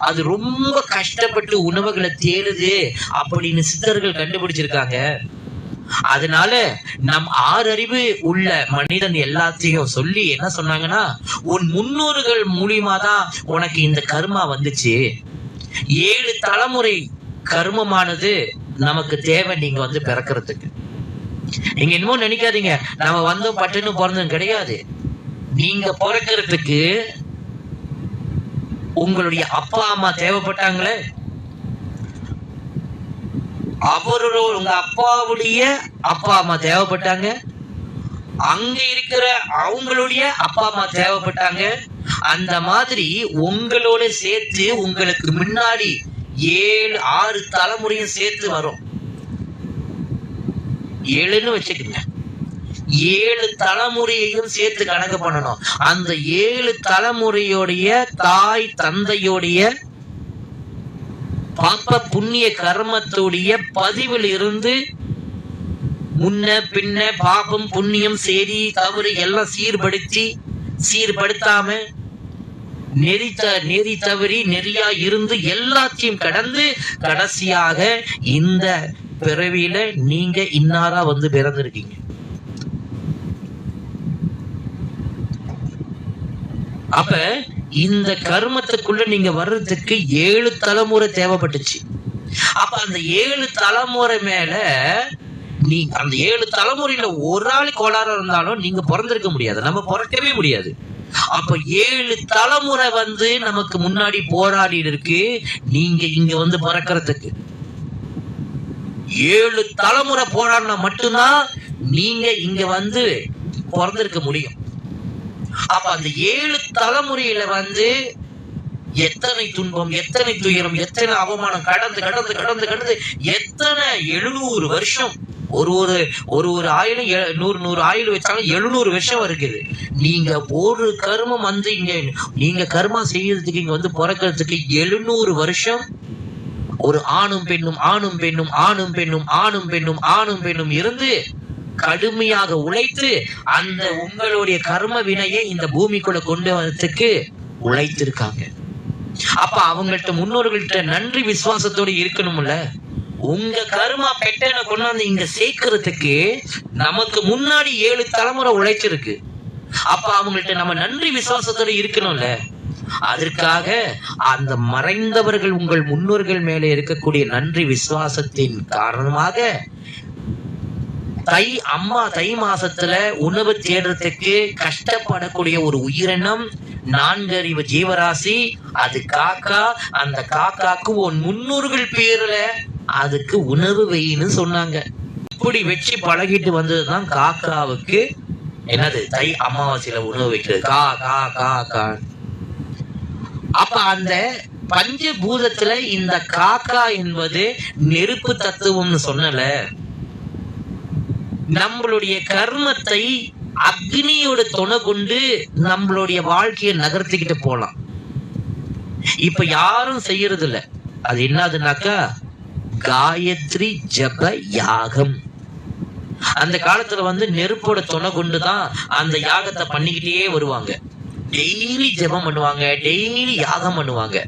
அது ரொம்ப கஷ்டப்பட்டு உணவுகளை தேடுது அப்படின்னு சித்தர்கள் கண்டுபிடிச்சிருக்காங்க. அதனால நம் 6 அறிவு உள்ள மனிதன் எல்லாத்தையும் சொல்லி என்ன சொன்னாங்கன்னா, உன் முன்னோர்கள் மூலியமா தான் உனக்கு இந்த கர்மா வந்துச்சு. 7 தலைமுறை கர்மமானது நமக்கு தேவை நீங்க பிறக்கிறதுக்கு. நீங்க என்னமோ நினைக்காதீங்க நம்ம வந்தோம் பட்டுன்னு பிறந்தோம் கிடையாது. நீங்க பிறக்கிறதுக்கு உங்களுடைய அப்பா அம்மா தேவைப்பட்டாங்களே, உங்க அப்பாவுடைய அப்பா அம்மா தேவைப்பட்டாங்க. அங்க இருக்கிற அவங்களுடைய அப்பா அம்மா தேவைப்பட்டாங்க. அந்த மாதிரி உங்களோட சேர்த்து உங்களுக்கு முன்னாடி 7-6 தலைமுறையும் சேர்த்து வரும். 7ன்னு வச்சுக்கோங்க. 7 தலைமுறையையும் சேர்த்து கணக்கு பண்ணணும். அந்த 7 தலைமுறையோடைய தாய் தந்தையோடைய பாப்ப புண்ணிய கர்மத்துடைய பதிவில் இருந்து முன்ன பின்ன பாபம் புண்ணியம் சரி தவறு எல்லாம் சீர்படுத்தாம நெறி தவறி நெறியா இருந்து எல்லாத்தையும் கடந்து கடைசியாக இந்த பிறவியில நீங்க இன்னாரா பிறந்திருக்கீங்க. அப்ப இந்த கர்மத்துக்குள்ள நீங்க வர்றதுக்கு 7 தலைமுறை தேவைப்பட்டுச்சு. அப்ப அந்த 7 தலைமுறை மேல நீ அந்த 7 தலைமுறையில ஒரு ஆள் கோளாறு இருந்தாலும் நீங்க பிறந்திருக்க முடியாது, நம்ம பிறக்கவே முடியாது. அப்ப 7 தலைமுறை நமக்கு முன்னாடி போராடி இருக்கு நீங்க இங்க பிறக்கிறதுக்கு. 7 தலைமுறை போராடினா மட்டும்தான் நீங்க இங்க பிறந்திருக்க முடியும். அப்ப அந்த 7 தலைமுறையில எத்தனை துன்பம், எத்தனை துயரம், எத்தனை அவமானம் கடந்து கடந்து கடந்து கடந்து எத்தனை 700 வருஷம், ஒரு ஆயிரம் 100 ஆயுள் வச்சாலும் 700 வருஷம் இருக்குது. நீங்க ஒரு கர்மம் இங்க நீங்க கர்மா செய்யறதுக்கு இங்க பிறக்கிறதுக்கு 700 வருஷம் ஒரு ஆணும் பெண்ணும் ஆணும் பெண்ணும் ஆணும் பெண்ணும் ஆணும் பெண்ணும் ஆணும் பெண்ணும் இருந்து கடுமையாக உழைத்து அந்த உங்களுடைய கர்ம வினையை இந்த பூமிக்குள்ள கொண்டு வரதுக்கு உழைத்திருக்காங்க. அப்ப அவங்கள்ட்ட முன்னோர்கள்ட்ட நன்றி விசுவாசத்தோடு இருக்கணும்ல. உங்க கர்மா பெட்டனை கொண்டாந்து இங்க சேர்க்கறதுக்கு நமக்கு முன்னாடி 7 தலைமுறை உழைச்சிருக்கு. அப்ப அவங்கள்ட்ட நம்ம நன்றி விசுவாசத்தோடு இருக்கணும்ல. அதற்காக அந்த மறைந்தவர்கள் உங்கள் முன்னோர்கள் மேலே இருக்கக்கூடிய நன்றி விசுவாசத்தின் காரணமாக தை மாசத்துல உணவு தேடுறதுக்கு கஷ்டப்படக்கூடிய ஒரு உயிரினம் 4 அறிவு ஜீவராசி அது காக்கா. அந்த காக்காக்கு உன் முன்னோர்கள் பேர்ல அதுக்கு உணவு வெயின்னு சொன்னாங்க. இப்படி வச்சு பழகிட்டு வந்ததுதான் காக்காவுக்கு என்னது தை அமாவாசையில உணவு வைக்கிறது. கா கா கா கா. அப்ப அந்த பஞ்சபூதத்துல இந்த காக்கா என்பது நெருப்பு தத்துவம்னு சொன்னல. நம்மளுடைய கர்மத்தை அக்னியோட துணை கொண்டு நம்மளுடைய வாழ்க்கையை நகர்த்திக்கிட்டு போலாம். இப்ப யாரும் செய்யறது இல்ல. அது என்னதுனாக்கா காயத்ரி ஜப யாகம். அந்த காலத்துல நெருப்போட துணை கொண்டுதான் அந்த யாகத்தை பண்ணிக்கிட்டே வருவாங்க. டெய்லி ஜெபம் பண்ணுவாங்க, டெய்லி யாகம் பண்ணுவாங்க.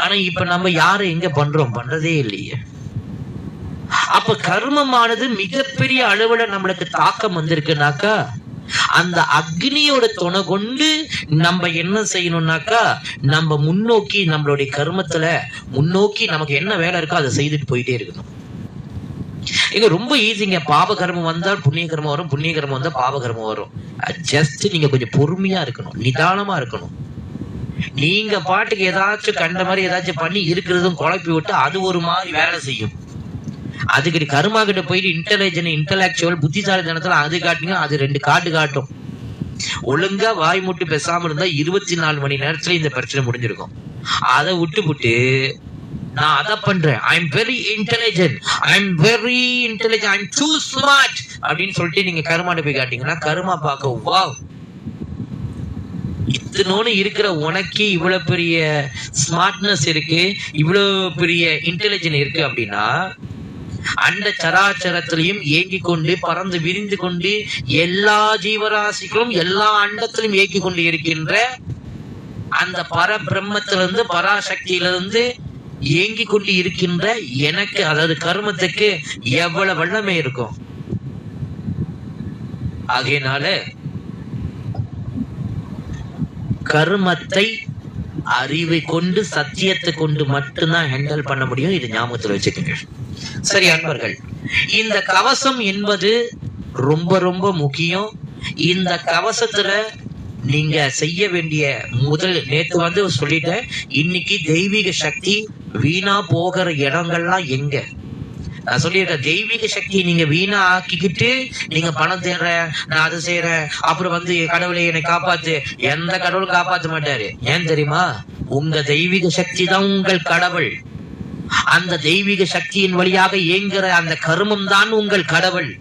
ஆனா இப்ப நம்ம யாரும் எங்க பண்றதே இல்லையே. அப்ப கர்மமானது மிகப்பெரிய அளவுல நம்மளுக்கு தாக்கம் வந்திருக்குனாக்கா அந்த அக்னியோட துணை கொண்டு நம்ம என்ன செய்யணும்னாக்கா நம்ம முன்னோக்கி நம்மளுடைய கர்மத்துல முன்னோக்கி நமக்கு என்ன வேலை இருக்கோ அதை செய்துட்டு போயிட்டே இருக்கணும். இங்க ரொம்ப ஈஸிங்க. பாப கர்மம் வந்தால் புண்ணிய கர்மம் வரும், புண்ணிய கர்மம் வந்தா பாப கர்மம் வரும். ஜஸ்ட் நீங்க கொஞ்சம் பொறுமையா இருக்கணும், நிதானமா இருக்கணும். நீங்க பாட்டுக்கு ஏதாச்சும் கண்ட மாதிரி ஏதாச்சும் பண்ணி இருக்கிறதும் குழப்பி விட்டு அது ஒரு மாதிரி வேலை செய்யும். அதுக்கு கர்மா கிட்ட போயிட்டு இன்டலெக்சுவல் புத்திசாலித்தனத்துல அது காட்டுங்க, அது 2 காட்டு காட்டும். ஒழுங்கா வாய் மூட்டு பேசாம இருந்தா 24 மணி நேரத்துல இந்த பிரச்சனை முடிஞ்சிருக்கும். அதை விட்டு நான் அதை பண்றேன், I am very intelligent, I am too smart அப்படின்னு சொல்லிட்டு நீங்க கர்மாட்ட போய் காட்டீங்கன்னா கர்மா பார்க்க வாவ் இத்தனோன்னு இருக்கிற உனக்கு இவ்வளவு பெரிய ஸ்மார்ட்னஸ் இருக்கு, இவ்வளவு பெரிய இன்டெலிஜென்ட் இருக்கு அப்படின்னா அண்ட சராச்சரத்திலையும் இயங்கி கொண்டு பறந்து விரிந்து கொண்டு எல்லா ஜீவராசிகளும் எல்லா அண்டத்திலும் இயக்கி கொண்டு இருக்கின்ற அந்த பரபிரம்மத்திலிருந்து பராசக்தியிலிருந்து இயங்கி கொண்டு இருக்கின்ற எனக்கு, அதாவது கர்மத்துக்கு எவ்வளவு வல்லமை இருக்கும். ஆகையினால கர்மத்தை அறிவை கொண்டு சத்தியத்தை கொண்டு மட்டும்தான் ஹேண்டில் பண்ண முடியும். இது ஞாபகத்தில் வச்சுக்கோங்க. சரி அன்பர்கள், இந்த கவசம் என்பது ரொம்ப ரொம்ப முக்கியம். இந்த கவசத்துல நீங்க செய்ய வேண்டிய நேத்து சொல்லிட்டேன். இன்னைக்கு தெய்வீக சக்தி வீணா போகிற இடங்கள்லாம் எங்க நான் சொல்லியிருக்கேன். தெய்வீக சக்தியை நீங்க வீணா ஆக்கிக்கிட்டு நீங்க பணம் தேடுறேன், நான் அதை செய்யறேன், அப்புறம் கடவுளை என்னை காப்பாத்து. எந்த கடவுளும் காப்பாற்ற மாட்டாரு. ஏன் தெரியுமா? உங்க தெய்வீக சக்தி தான் உங்கள் கடவுள். அந்த தெய்வீக சக்தியின் வழியாக இயங்குற அந்த கர்மம் தான் உங்கள் கடவுள்.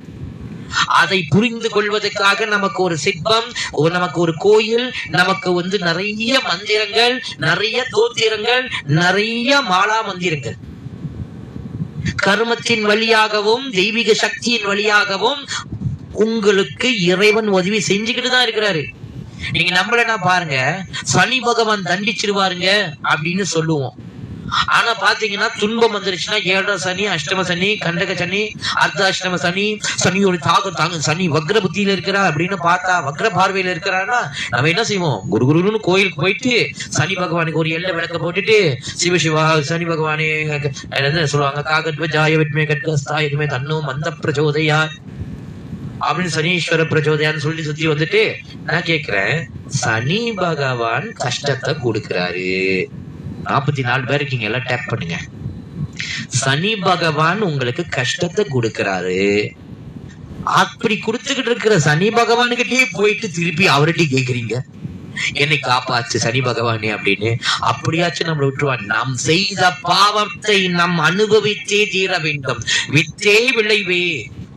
அதை புரிந்து கொள்வதற்காக நமக்கு ஒரு சிற்பம், நமக்கு ஒரு கோயில், நமக்கு நிறைய மந்திரங்கள், நிறைய தோத்திரங்கள், நிறைய மாலா மந்திரங்கள். கர்மத்தின் வழியாகவும் தெய்வீக சக்தியின் வழியாகவும் உங்களுக்கு இறைவன் உதவி செஞ்சுக்கிட்டு தான் இருக்கிறாரு. நீங்க நம்பலன்னா பாருங்க, சனி பகவான் தண்டிச்சிருவாருங்க அப்படின்னு சொல்லுவோம். ஆனா பாத்தீங்கன்னா துன்பம் வந்துருச்சுன்னா 7 சனி, அஷ்டம சனி, கண்டக சனி, அர்த்தாஷ்டம சனி, சனியோட தாங்க சனி வக்ர புத்தியில இருக்கிறா அப்படின்னு பார்த்தா, வக்ர பார்வையில இருக்கிறான்னா நம்ம என்ன செய்வோம்? குருகுருன்னு கோயிலுக்கு போயிட்டு சனி பகவானுக்கு ஒரு எல்லை விளக்க போட்டுட்டு சிவசிவா சனி பகவானே சொல்லுவாங்க, காகத்வஜாய வித்மே கட்கஸ்தாய இதுமே தன்னோ மந்த பிரச்சோதயா அப்படின்னு சனீஸ்வர பிரச்சோதயான்னு சொல்லி சுத்தி வந்துட்டு நான் கேக்குறேன், சனி பகவான் கஷ்டத்தை கொடுக்கிறாரு. 44 பேர் இருக்கீங்க, எல்லாம் டேப் பண்ணுங்க. சனி பகவான் உங்களுக்கு கஷ்டத்தை கொடுக்கிறாரு. அப்படி கொடுத்துக்கிட்டு இருக்கிற சனி பகவானுக்கிட்டே போயிட்டு திருப்பி அவர்கிட்ட கேக்குறீங்க, என்னை காப்பாச்சு சனி பகவானே அப்படின்னு. அப்படியாச்சும் நம்மளை விட்டுருவான். நாம் செய்த பாவத்தை நாம் அனுபவித்தே தீர வேண்டும். வித்தே விளைவே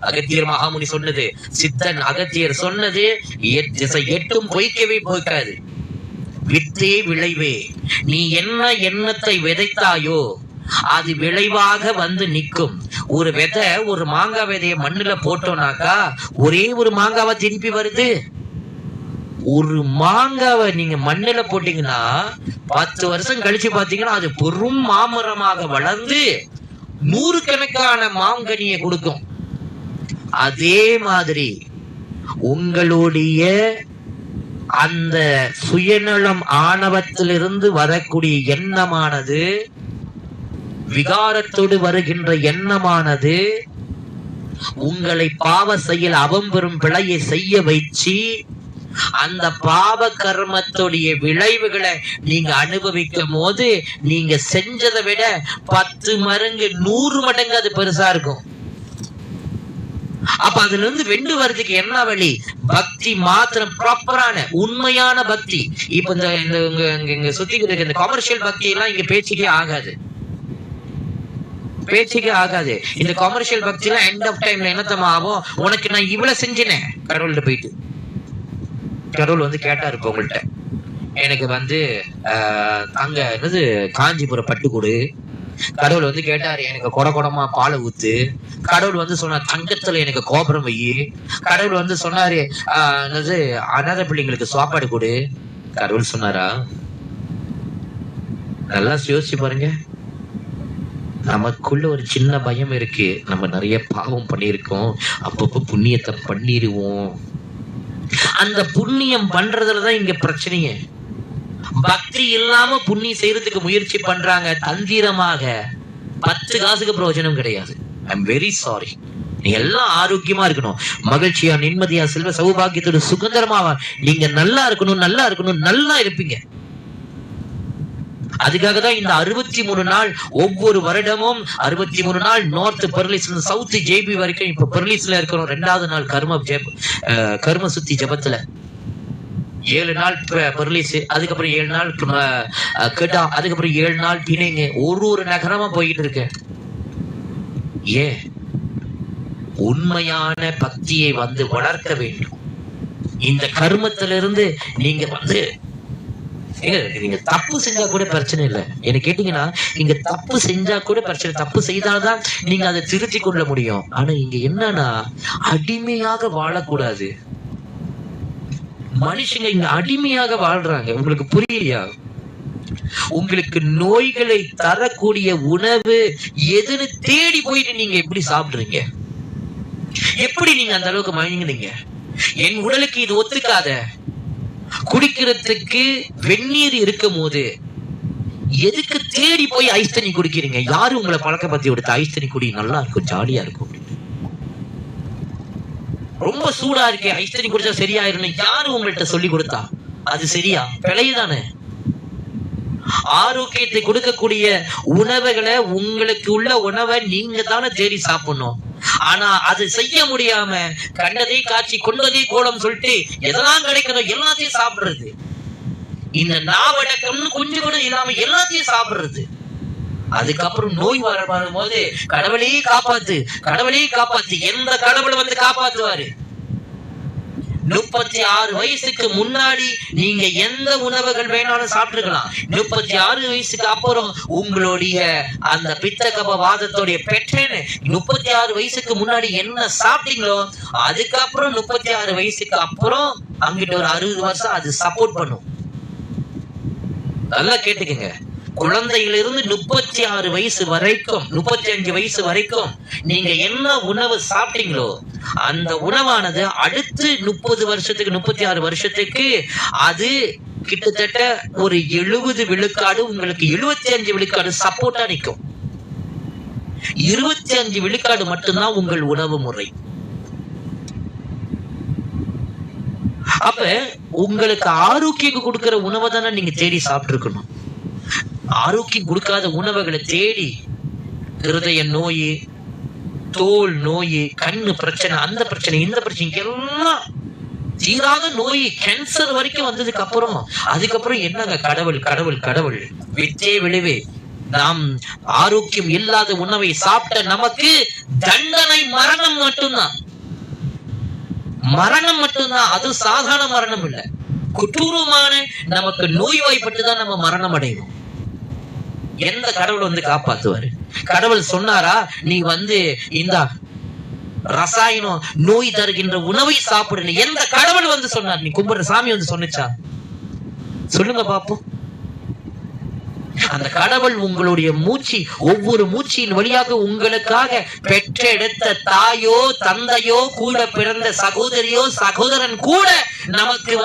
அகத்தியர் மகாமுனி சொன்னது, சித்தன் அகத்தியர் சொன்னது எட்டும் பொய்க்கவே போய்க்காது. வித்தே விளைவே. நீ என்ன எண்ணத்தை விதைத்தாயோ அது விளைவாக வந்து நிற்கும். ஒரு விதை, ஒரு மாங்காய் விதைய மண்ணுல போட்டோம்னாக்கா ஒரே ஒரு மாங்காவா திருப்பி வருது. ஒரு மாங்காவை நீங்க மண்ணுல போட்டீங்கன்னா 10 வருஷம் கழிச்சு பாத்தீங்கன்னா அது பெரும் மாமரமாக வளர்ந்து 100 கணக்கான மாங்கனியை கொடுக்கும். அதே மாதிரி உங்களுடைய அந்த சுயநலம் ஆணவத்திலிருந்து வரக்கூடிய எண்ணமானது, விகாரத்தோடு வருகின்ற எண்ணமானது உங்களை பாவ செயல் அவம்பெறும் பிழையை செய்ய வைச்சு அந்த பாவ கர்மத்துடைய விளைவுகளை நீங்க அனுபவிக்கும் போது நீங்க செஞ்சதை விட 10 மடங்கு 100 மடங்கு அது பெருசா இருக்கும். அப்ப அதுல இருந்து வெண்டு வர்றதுக்கு என்ன வழி? பக்தி மாத்திரம், ப்ராப்பரான உண்மையான பக்தி. இப்ப இந்த சுத்திக்கிட்டு இருக்க இந்த கமர்ஷியல் பக்தி எல்லாம் இங்க பேச்சுக்கே ஆகாது, பேச்சுக்கே ஆகாது. இந்த கமர்ஷியல் பக்தி எல்லாம் எண்ட் ஆஃப் டைம்ல என்னத்தமா ஆகும்? உனக்கு நான் இவ்வளவு செஞ்சினேன் கடவுள்கிட்ட போயிட்டு, கடவுள் வந்து கேட்டாரு இப்ப உங்கள்கிட்ட, எனக்கு அங்க என்னது காஞ்சிபுரம் பட்டு கொடு. கடவுள் வந்து கேட்டாரு, எனக்கு கொடமா பாலை ஊத்து. கடவுள் வந்து சொன்னார், தங்கத்துல எனக்கு கோபுரம் வை. கடவுள் வந்து சொன்னாரு, அனாதை பிள்ளைங்களுக்கு சாப்பாடு கொடு. கடவுள் சொன்னாரா? நல்லா யோசிச்சு பாருங்க. நமக்குள்ள ஒரு சின்ன பயம் இருக்கு, நம்ம நிறைய பாவம் பண்ணிருக்கோம், அப்பப்போ புண்ணியத்தை பண்ணிடுவோம். அந்த புண்ணியம் பண்றதுலதான் இங்க பிரச்சனையே. பக்தி இல்லாம புண்ணியம் செய்யறதுக்கு முயற்சி பண்றாங்க தந்திரமாக. 10 காசுக்கு பிரயோஜனம் கிடையாது. ஐ எம் வெரி சாரி. நீங்க எல்லாம் ஆரோக்கியமா இருக்கணும், மகிழ்ச்சியா, நிம்மதியா, செல்வ சௌபாகியத்தோட சுதந்திரமா நீங்க நல்லா இருக்கணும், நல்லா இருக்கணும், நல்லா இருப்பீங்க. அதுக்காக தான் இந்த 63 நாள், ஒவ்வொரு வருடமும் 63 நாள் நார்த் பெர்லிஸ் சவுத் ஜேபி வரைக்கும், இப்ப பெர்லிஸ்ல இருக்கிறோம். 2வது நாள் கர்ம சுத்தி ஜபத்துல 7 நாள் பெர்லிஸ், அதுக்கப்புறம் 7 நாள் கெடா, அதுக்கப்புறம் 7 நாள் பிணைங்க. ஒரு நகரமா போயிட்டு இருக்கு. ஏன்? உண்மையான பக்தியை வளர்க்க வேண்டும். இந்த கர்மத்திலிருந்து நீங்க நீங்க தப்பு செஞ்சா கூட பிரச்சனை இல்லை. என்ன கேட்டீங்கன்னா, நீங்க தப்பு செஞ்சா கூட பிரச்சனை. தப்பு செய்தால்தான் நீங்க அதை திருத்திக் கொள்ள முடியும். ஆனா இங்க என்னன்னா, அடிமையாக வாழக்கூடாது. மனுஷங்க இங்க அடிமையாக வாழ்றாங்க. உங்களுக்கு புரியலையா? உங்களுக்கு நோய்களை தரக்கூடிய உணவு எதுன்னு தேடி போயிட்டு நீங்க எப்படி சாப்பிடுறீங்க? எப்படி நீங்க அந்த அளவுக்கு மயங்குறீங்க? என் உடலுக்கு இது ஒத்துக்காத, குடிக்கிறதுக்கு வெந்நீர் இருக்கும் போது எதுக்கு தேடி போய் ஐஸ் தண்ணி குடிக்கிறீங்க? யாரு உங்களை பழக்கப்படுத்தி கொடுத்த ஐஸ் தண்ணி குடி, நல்லா இருக்கும், ஜாலியா இருக்கும். ரொம்ப சூடா இருக்கே, ஐஸ் தண்ணி குடிச்சா சரியாயிரும், யாரு உங்கள்கிட்ட சொல்லி கொடுத்தா? அது சரியா? பிழைதானே? ஆரோக்கியத்தை கொடுக்கக்கூடிய உணவுகளை, உங்களுக்கு உள்ள உணவை நீங்க தானே தேடி சாப்பிடணும். ஆனா அது செய்ய முடியாம கண்டதை காட்சி கொண்டதை கோலம் சொல்லிட்டு எதெல்லாம் கிடைக்கணும் எல்லாத்தையும் சாப்பிடுறது. இந்த நாவடக்கம்னு கொஞ்சம் கூட இல்லாம எல்லாத்தையும் சாப்பிடுறது. அதுக்கப்புறம் நோய் வரும்போது கடவுளே காப்பாத்து, கடவுளே காப்பாத்து. எந்த கடவுளை வந்து காப்பாத்துவாரு? 36 வயசுக்கு முன்னாடி நீங்க எந்த உணவுகள் வேணாலும் சாப்பிட்டுக்கலாம். 36 வயசுக்கு அப்புறம் உங்களுடைய அந்த பித்த கப வாதத்தோடைய பெற்றேன்னு 36 வயசுக்கு முன்னாடி என்ன சாப்பிட்டீங்களோ அதுக்கப்புறம் 36 வயசுக்கு அப்புறம் அங்கிட்ட ஒரு 60 வருஷம் அது சப்போர்ட் பண்ணும். நல்லா கேட்டுக்கங்க. குழந்தையிலிருந்து 36 வயசு வரைக்கும் 35 வயசு வரைக்கும் நீங்க என்ன உணவு சாப்பிட்டீங்களோ அந்த உணவானது அடுத்து 30 வருஷத்துக்கு 36 வருஷத்துக்கு அது கிட்டத்தட்ட ஒரு 70 விழுக்காடு உங்களுக்கு 75 விழுக்காடு சப்போர்ட்டா நிற்கும். 25 விழுக்காடு மட்டும்தான் உங்கள் உணவு முறை. அப்ப உங்களுக்கு ஆரோக்கியம் கொடுக்கிற உணவை தானே நீங்க தேடி சாப்பிட்டு இருக்கணும். ஆரோக்கியம் கொடுக்காத உணவுகளை தேடி இருதய நோய், தோல் நோய், கண்ணு பிரச்சனை, அந்த பிரச்சனை, இந்த பிரச்சனை எல்லாம் தீராத நோய், கேன்சர் வரைக்கும் வந்ததுக்கு அப்புறம் அதுக்கப்புறம் என்னங்க கடவுள் கடவுள் கடவுள் வித்தே விளைவே. நாம் ஆரோக்கியம் இல்லாத உணவை சாப்பிட்ட நமக்கு தண்டனை மரணம் மட்டும்தான். மரணம் மட்டும்தான். அது சாதாரண மரணம் இல்ல, கொடூரமான நமக்கு நோய்வாய்ப்பட்டுதான் நம்ம மரணம் அடைவோம். எந்த கடவுள் வந்து காப்பாத்துவாரு? கடவுள் சொன்னாரா நீ இந்த ரசாயனம் நோய் தருகின்ற உணவை சாப்பிடு? எந்த கடவுள் வந்து சொன்னார்? நீ கும்பிடுற சாமி வந்து சொன்னிச்சா? சொல்லுங்க பாப்போம். அந்த கடவுள் உங்களுடைய மூச்சு, ஒவ்வொரு மூச்சின் வழியாக உங்களுக்காக பெற்றெடுத்த தாயோ தந்தையோ கூட பிறந்த சகோதரியோ சகோதரன் கூட நமக்கு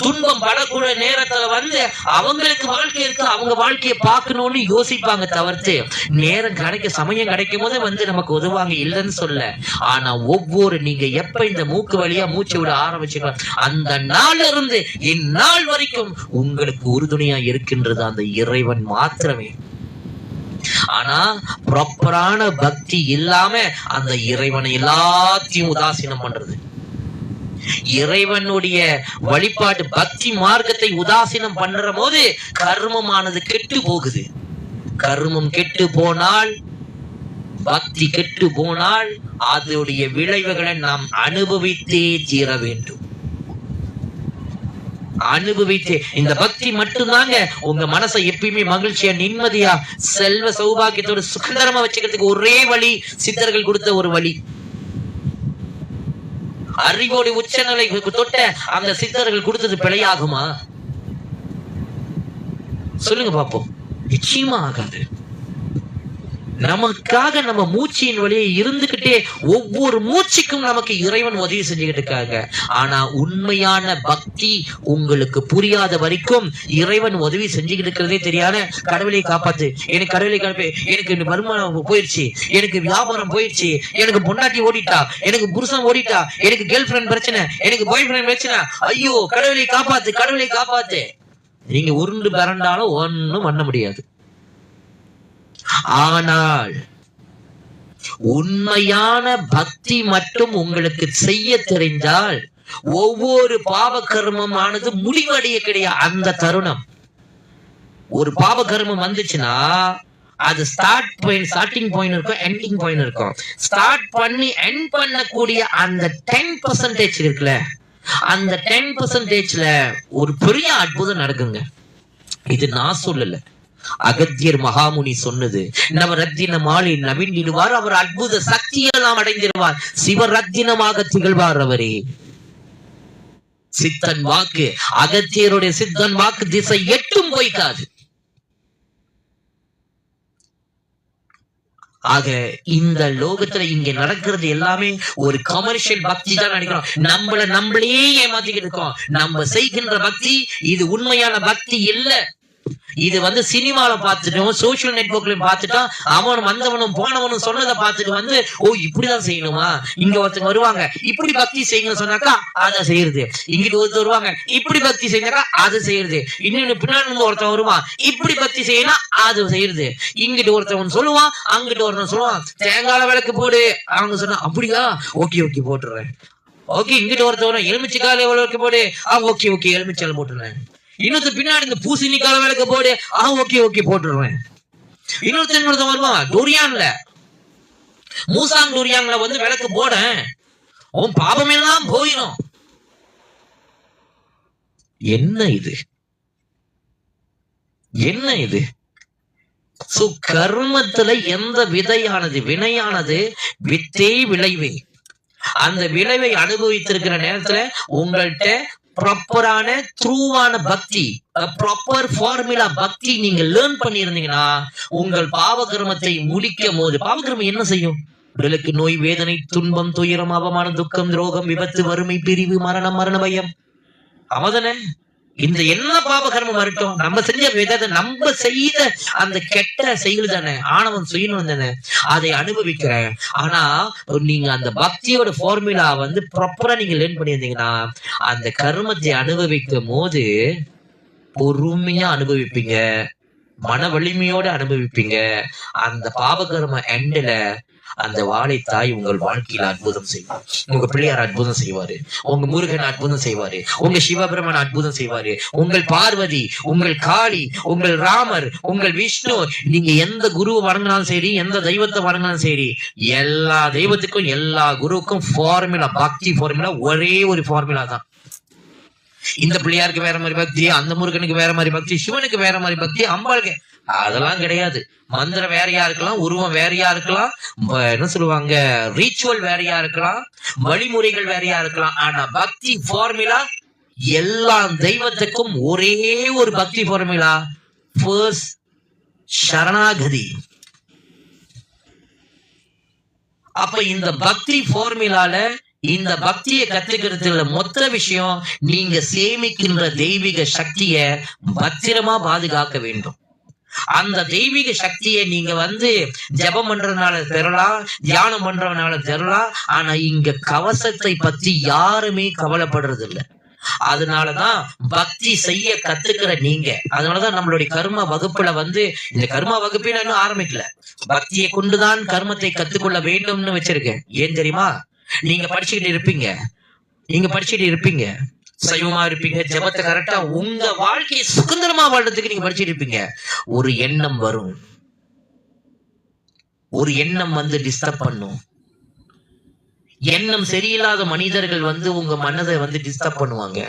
துன்பம் படக்கூடிய நேரத்துல அவங்களுக்கு வாழ்க்கை இருக்கு, அவங்க வாழ்க்கையை பார்க்கணும்னு யோசிப்பாங்க. தவிர்த்து நேரம் சமயம் கிடைக்கும் போது நமக்கு உதவாங்க இல்லைன்னு சொல்ல. ஆனா நீங்க எப்ப இந்த மூக்கு வழியா மூச்சு விட ஆரம்பிச்சுக்கலாம் அந்த நாள்ல இருந்து இந்நாள் வரைக்கும் உங்களுக்கு உறுதுணையா இருக்கின்றது அந்த இறைவன் மாத்திரமே. ஆனா ப்ராப்பரான பக்தி இல்லாம அந்த இறைவனை எல்லாத்தையும் உதாசீனம் பண்றது, இறைவனுடைய வழிபாட்டு பக்தி மார்க்கத்தை உதாசீனம் பண்ற போது கர்மமானது கெட்டு போகுது. கர்மம் கெட்டு போனால், பக்தி கெட்டு போனால் அதனுடைய விளைவுகளை நாம் அனுபவித்தே தீர வேண்டும். அனுபவித்தே. இந்த பக்தி மட்டும்தாங்க உங்க மனசை எப்பயுமே மகிழ்ச்சியா, நிம்மதியா, செல்வ சௌபாகியத்தோட சுதந்திரமா வச்சுக்கிறதுக்கு ஒரே வழி, சித்தர்கள் கொடுத்த ஒரு வழி. அறிவோடு உச்சநிலை தொட்ட அந்த சித்தர்கள் கொடுத்தது பிழையாகுமா? சொல்லுங்க பாப்போம். நிச்சயமா ஆகாது. நமக்காக நம்ம மூச்சின் வழியை இருந்துகிட்டே ஒவ்வொரு மூச்சுக்கும் நமக்கு இறைவன் உதவி செஞ்சுக்கிட்டு இருக்காங்க. ஆனா உண்மையான பக்தி உங்களுக்கு புரியாத வரைக்கும் இறைவன் உதவி செஞ்சுக்கிட்டு இருக்கிறதே தெரியாத, கடவுளை காப்பாத்து, எனக்கு கடவுளை காப்பே, எனக்கு வருமானம் போயிடுச்சு, எனக்கு வியாபாரம் போயிடுச்சு, எனக்கு பொண்டாட்டி ஓடிட்டா, எனக்கு புருஷன் ஓடிட்டா, எனக்கு கேர்ள் ஃபிரெண்ட் பிரச்சனை, எனக்கு பாய் ஃபிரெண்ட் பிரச்சனை, ஐயோ கடவுளை காப்பாத்து கடவுளை காப்பாத்து. நீங்க உருண்டு பரண்டாலும் ஒன்னும் பண்ண முடியாது. ஆனால் உண்மையான பக்தி மட்டும் உங்களுக்கு செய்ய தெரிந்தால் ஒவ்வொரு பாவ கர்மமானது முடிவடைய கிடையாது. அந்த தருணம் ஒரு பாவ கர்மம் வந்துச்சுன்னா அது ஸ்டார்டிங் பாயிண்ட் இருக்கும், எண்டிங் பாயிண்ட் இருக்கும். ஸ்டார்ட் பண்ணி எண்ட் பண்ணக்கூடிய அந்த 10% இருக்குல்ல, அந்த 10%ல ஒரு பெரிய அற்புதம் நடக்குங்க. இது நான் சொல்லல, அகத்தியர் மகாமுனி சொன்னது. நவரத்தின மாலை நவீனிடுவார், அவர் அற்புத சக்தியெல்லாம் அடைந்திருவார், சிவரத்தினமாக திகழ்வார் அவரே. சித்தன் வாக்கு, அகத்தியருடைய சித்தன் வாக்கு திசை எட்டும் போய்க்காது. ஆக இந்த லோகத்துல இங்க நடக்கிறது எல்லாமே ஒரு கமர்ஷியல் பக்தி தான் நினைக்கிறோம். நம்மளே ஏமாத்திக்கிட்டு இருக்கோம். நம்ம செய்கின்ற பக்தி இது உண்மையான பக்தி இல்ல. இது சினிமால பார்த்துட்டோம், சோசியல் நெட்வொர்க்லயும் பார்த்துட்டோம், அவனும் வந்தவனும் போனவனும் சொன்னதை பார்த்துட்டு ஓ இப்படிதான் செய்யணுமா, இங்க ஒருத்தங்க வருவாங்க இப்படி பக்தி செய்யுங்க சொன்னாக்கா அதை செய்யறது, இங்கிட்டு ஒருத்தர் வருவாங்க இப்படி பக்தி செய்யறாக்கா அது செய்யறது, இன்னொன்னு பின்னாடி இருந்து ஒருத்தன் வருவான் இப்படி பக்தி செய்யணும் அது செய்யறது, இங்கிட்டு ஒருத்தவன் சொல்லுவான் அங்கிட்டு ஒருத்தன் சொல்லுவான் தேங்காய் விளக்கு போடு, அவங்க சொன்னா அப்படியா ஓகே ஓகே போட்டுறேன், ஓகே இங்கிட்டு ஒருத்தவன் எலுமிச்சைக்கால விளக்கு போடு, ஓகே ஓகே எலுமிச்சால போட்டுறேன், இன்னொருத்த பின்னாடி இந்த பூசணிக்கால விளக்கு போடு, ஓகே ஓகே போட்டுருவேன், இன்னொருத்தன் வருவான் டூரியான்ல மூசாங் டூரியான்ல விளக்கு போட உன் பாபம் எல்லாம் போயிடும். என்ன இது என்ன இது? கர்மத்துல எந்த வினையானது வித்தே விளைவே. அந்த விளைவை அனுபவித்திருக்கிற நேரத்துல உங்கள்கிட்ட ப்ராப்பரான த்ரூவான பக்தி, ப்ராப்பர் ஃபார்முலா பக்தி நீங்க லேர்ன் பண்ணி இருந்தீங்கன்னா உங்கள் பாவகர்மத்தை முடிக்கும் போது, பாவகர்மம் என்ன செய்யும்? உடலுக்கு நோய், வேதனை, துன்பம், துயரம், அவமானம், துக்கம், துரோகம், விபத்து, வறுமை, பிரிவு, மரணம், மரண பயம். அவதானே? இந்த என்ன பாவகர்மம் வரட்டும், நம்ம செஞ்ச விதத்தை, நம்ம செய்த அந்த கெட்ட செயல் தானே, ஆணவம் சுயநலம் தானே, அதை அனுபவிக்கிறேன். ஆனா நீங்க அந்த பக்தியோட ஃபார்முலா வந்து ப்ராப்பரா நீங்க லேர்ன் பண்ணியிருந்தீங்கன்னா அந்த கர்மத்தை அனுபவிக்கும் போது பொறுமையா அனுபவிப்பீங்க, மன வலிமையோட அனுபவிப்பீங்க. அந்த பாவகர்ம எண்ட்ல அந்த வாழை தாய் உங்கள் வாழ்க்கையில அற்புதம் செய்வார். உங்க பிள்ளையார் அற்புதம் செய்வாரு, உங்க முருகன் அற்புதம் செய்வாரு, உங்க சிவபெருமான் அற்புதம் செய்வாரு, உங்கள் பார்வதி, உங்கள் காளி, உங்கள் ராமர், உங்கள் விஷ்ணு, நீங்க எந்த குருவை வணங்கினாலும் சரி, எந்த தெய்வத்தை வணங்கினாலும் சரி, எல்லா தெய்வத்துக்கும் எல்லா குருவுக்கும் ஃபார்முலா, பக்தி ஃபார்முலா ஒரே ஒரு ஃபார்முலா தான். இந்த பிள்ளையாருக்கு வேற மாதிரி பக்தி, அந்த முருகனுக்கு வேற மாதிரி பக்தி, சிவனுக்கு வேற மாதிரி பக்தி, அம்பாளுக்கு அதெல்லாம் கிடையாது. மந்திரம் வேறையா இருக்கலாம், உருவம் வேறையா இருக்கலாம், என்ன சொல்லுவாங்க, ரிச்சுவல் வேறையா இருக்கலாம், வழிமுறைகள் வேறையா இருக்கலாம். ஆனா பக்தி ஃபார்முலா எல்லா தெய்வத்துக்கும் ஒரே ஒரு பக்தி ஃபார்முலா, ஃபர்ஸ்ட் சரணாகதி. அப்ப இந்த பக்தி ஃபார்முலால இந்த பக்தியை கத்துக்கிறதுல மொத்த விஷயம், நீங்க சேமிக்கின்ற தெய்வீக சக்திய பத்திரமா பாதுகாக்க வேண்டும். அந்த தெய்வீக சக்தியை நீங்க வந்து ஜபம் பண்றதுனால பெறலாம், தியானம் பண்றதுனால பெறலாம். ஆனா இங்க கவசத்தை பத்தி யாருமே கவலைப்படுறது இல்லை. அதனாலதான் பக்தி செய்ய கத்துக்கிற நீங்க, அதனாலதான் நம்மளுடைய கர்ம வகுப்புல வந்து, இந்த கர்ம வகுப்பை நான் இன்னும் ஆரம்பிக்கல, பக்தியை கொண்டுதான் கர்மத்தை கத்துக்கொள்ள வேண்டும்னு வச்சிருக்கேன். ஏன் தெரியுமா? நீங்க படிச்சுக்கிட்டு இருப்பீங்க, சைவமா இருப்பீங்க, ஜபத்தை கரெக்டா உங்க வாழ்க்கையை சுதந்திரமா வாழ்றதுக்கு நீங்க படிச்சுட்டு இருப்பீங்க. ஒரு எண்ணம் வரும், ஒரு எண்ணம் வந்து டிஸ்டர்ப் பண்ணும். எண்ணம் சரியில்லாத மனிதர்கள் வந்து உங்க மனதை வந்து டிஸ்டர்ப் பண்ணுவாங்க.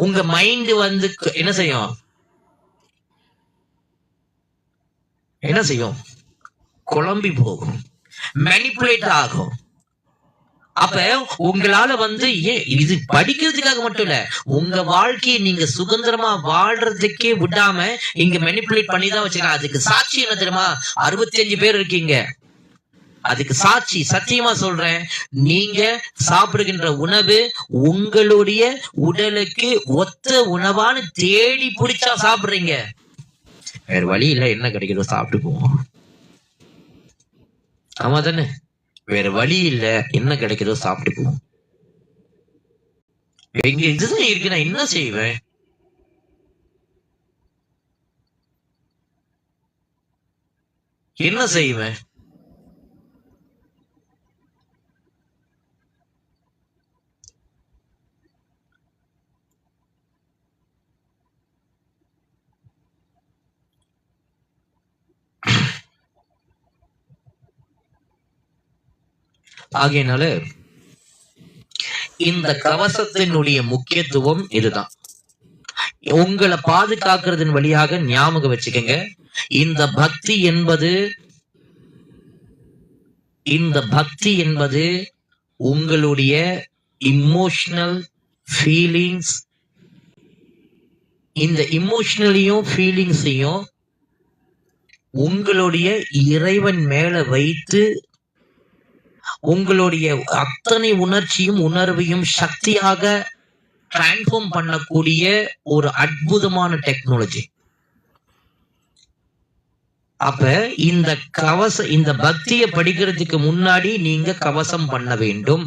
உங்க மைண்ட் வந்து என்ன செய்யும்? குழம்பி போகும், மேனிபுலேட் ஆகும். அப்ப உங்களால வந்து இது படிக்கிறதுக்காக மட்டும் இல்ல, உங்க வாழ்க்கையை நீங்க சுதந்திரமா வாழ்றதுக்கே விடாம இங்க மேனிபுலேட் பண்ணி தான் வச்சுக்கலாம். அதுக்கு சாட்சி என்ன தெரியுமா? 65 பேர் இருக்கீங்க. அதுக்கு சாட்சி சத்தியமா சொல்றேன், நீங்க சாப்பிடுகின்ற உணவு உங்களுடைய உடலுக்கு ஒத்த உணவான்னு தேடி பிடிச்சா சாப்பிடுறீங்க. வேற வழி இல்ல, என்ன கிடைக்கிறதோ சாப்பிட்டு போவோம். ஆமா தானே? வேற வழி இல்ல, என்ன கிடைக்கிறதோ சாப்பிட்டுக்குவோம். எங்க இதுதான் இருக்கு, நான் என்ன செய்வேன்? என்ன செய்வேன்? ஆகையினால இந்த கவசத்தினுடைய முக்கியத்துவம் இதுதான். உங்களை பாதுகாக்கிறதன் வழியாக ஞாபகம் வச்சுக்கோங்க, இந்த பக்தி என்பது உங்களுடைய இமோஷனல் ஃபீலிங்ஸ், இந்த இமோஷனலையும் ஃபீலிங்ஸையும் உங்களுடைய இறைவன் மேல வைத்து உங்களுடைய அத்தனை உணர்ச்சியும் உணர்வையும் சக்தியாக டிரான்ஸ்ஃபார்ம் பண்ணக்கூடிய ஒரு அற்புதமான டெக்னாலஜி. அப்ப இந்த பக்தியை படிக்கிறதுக்கு முன்னாடி நீங்க கவசம் பண்ண வேண்டும்.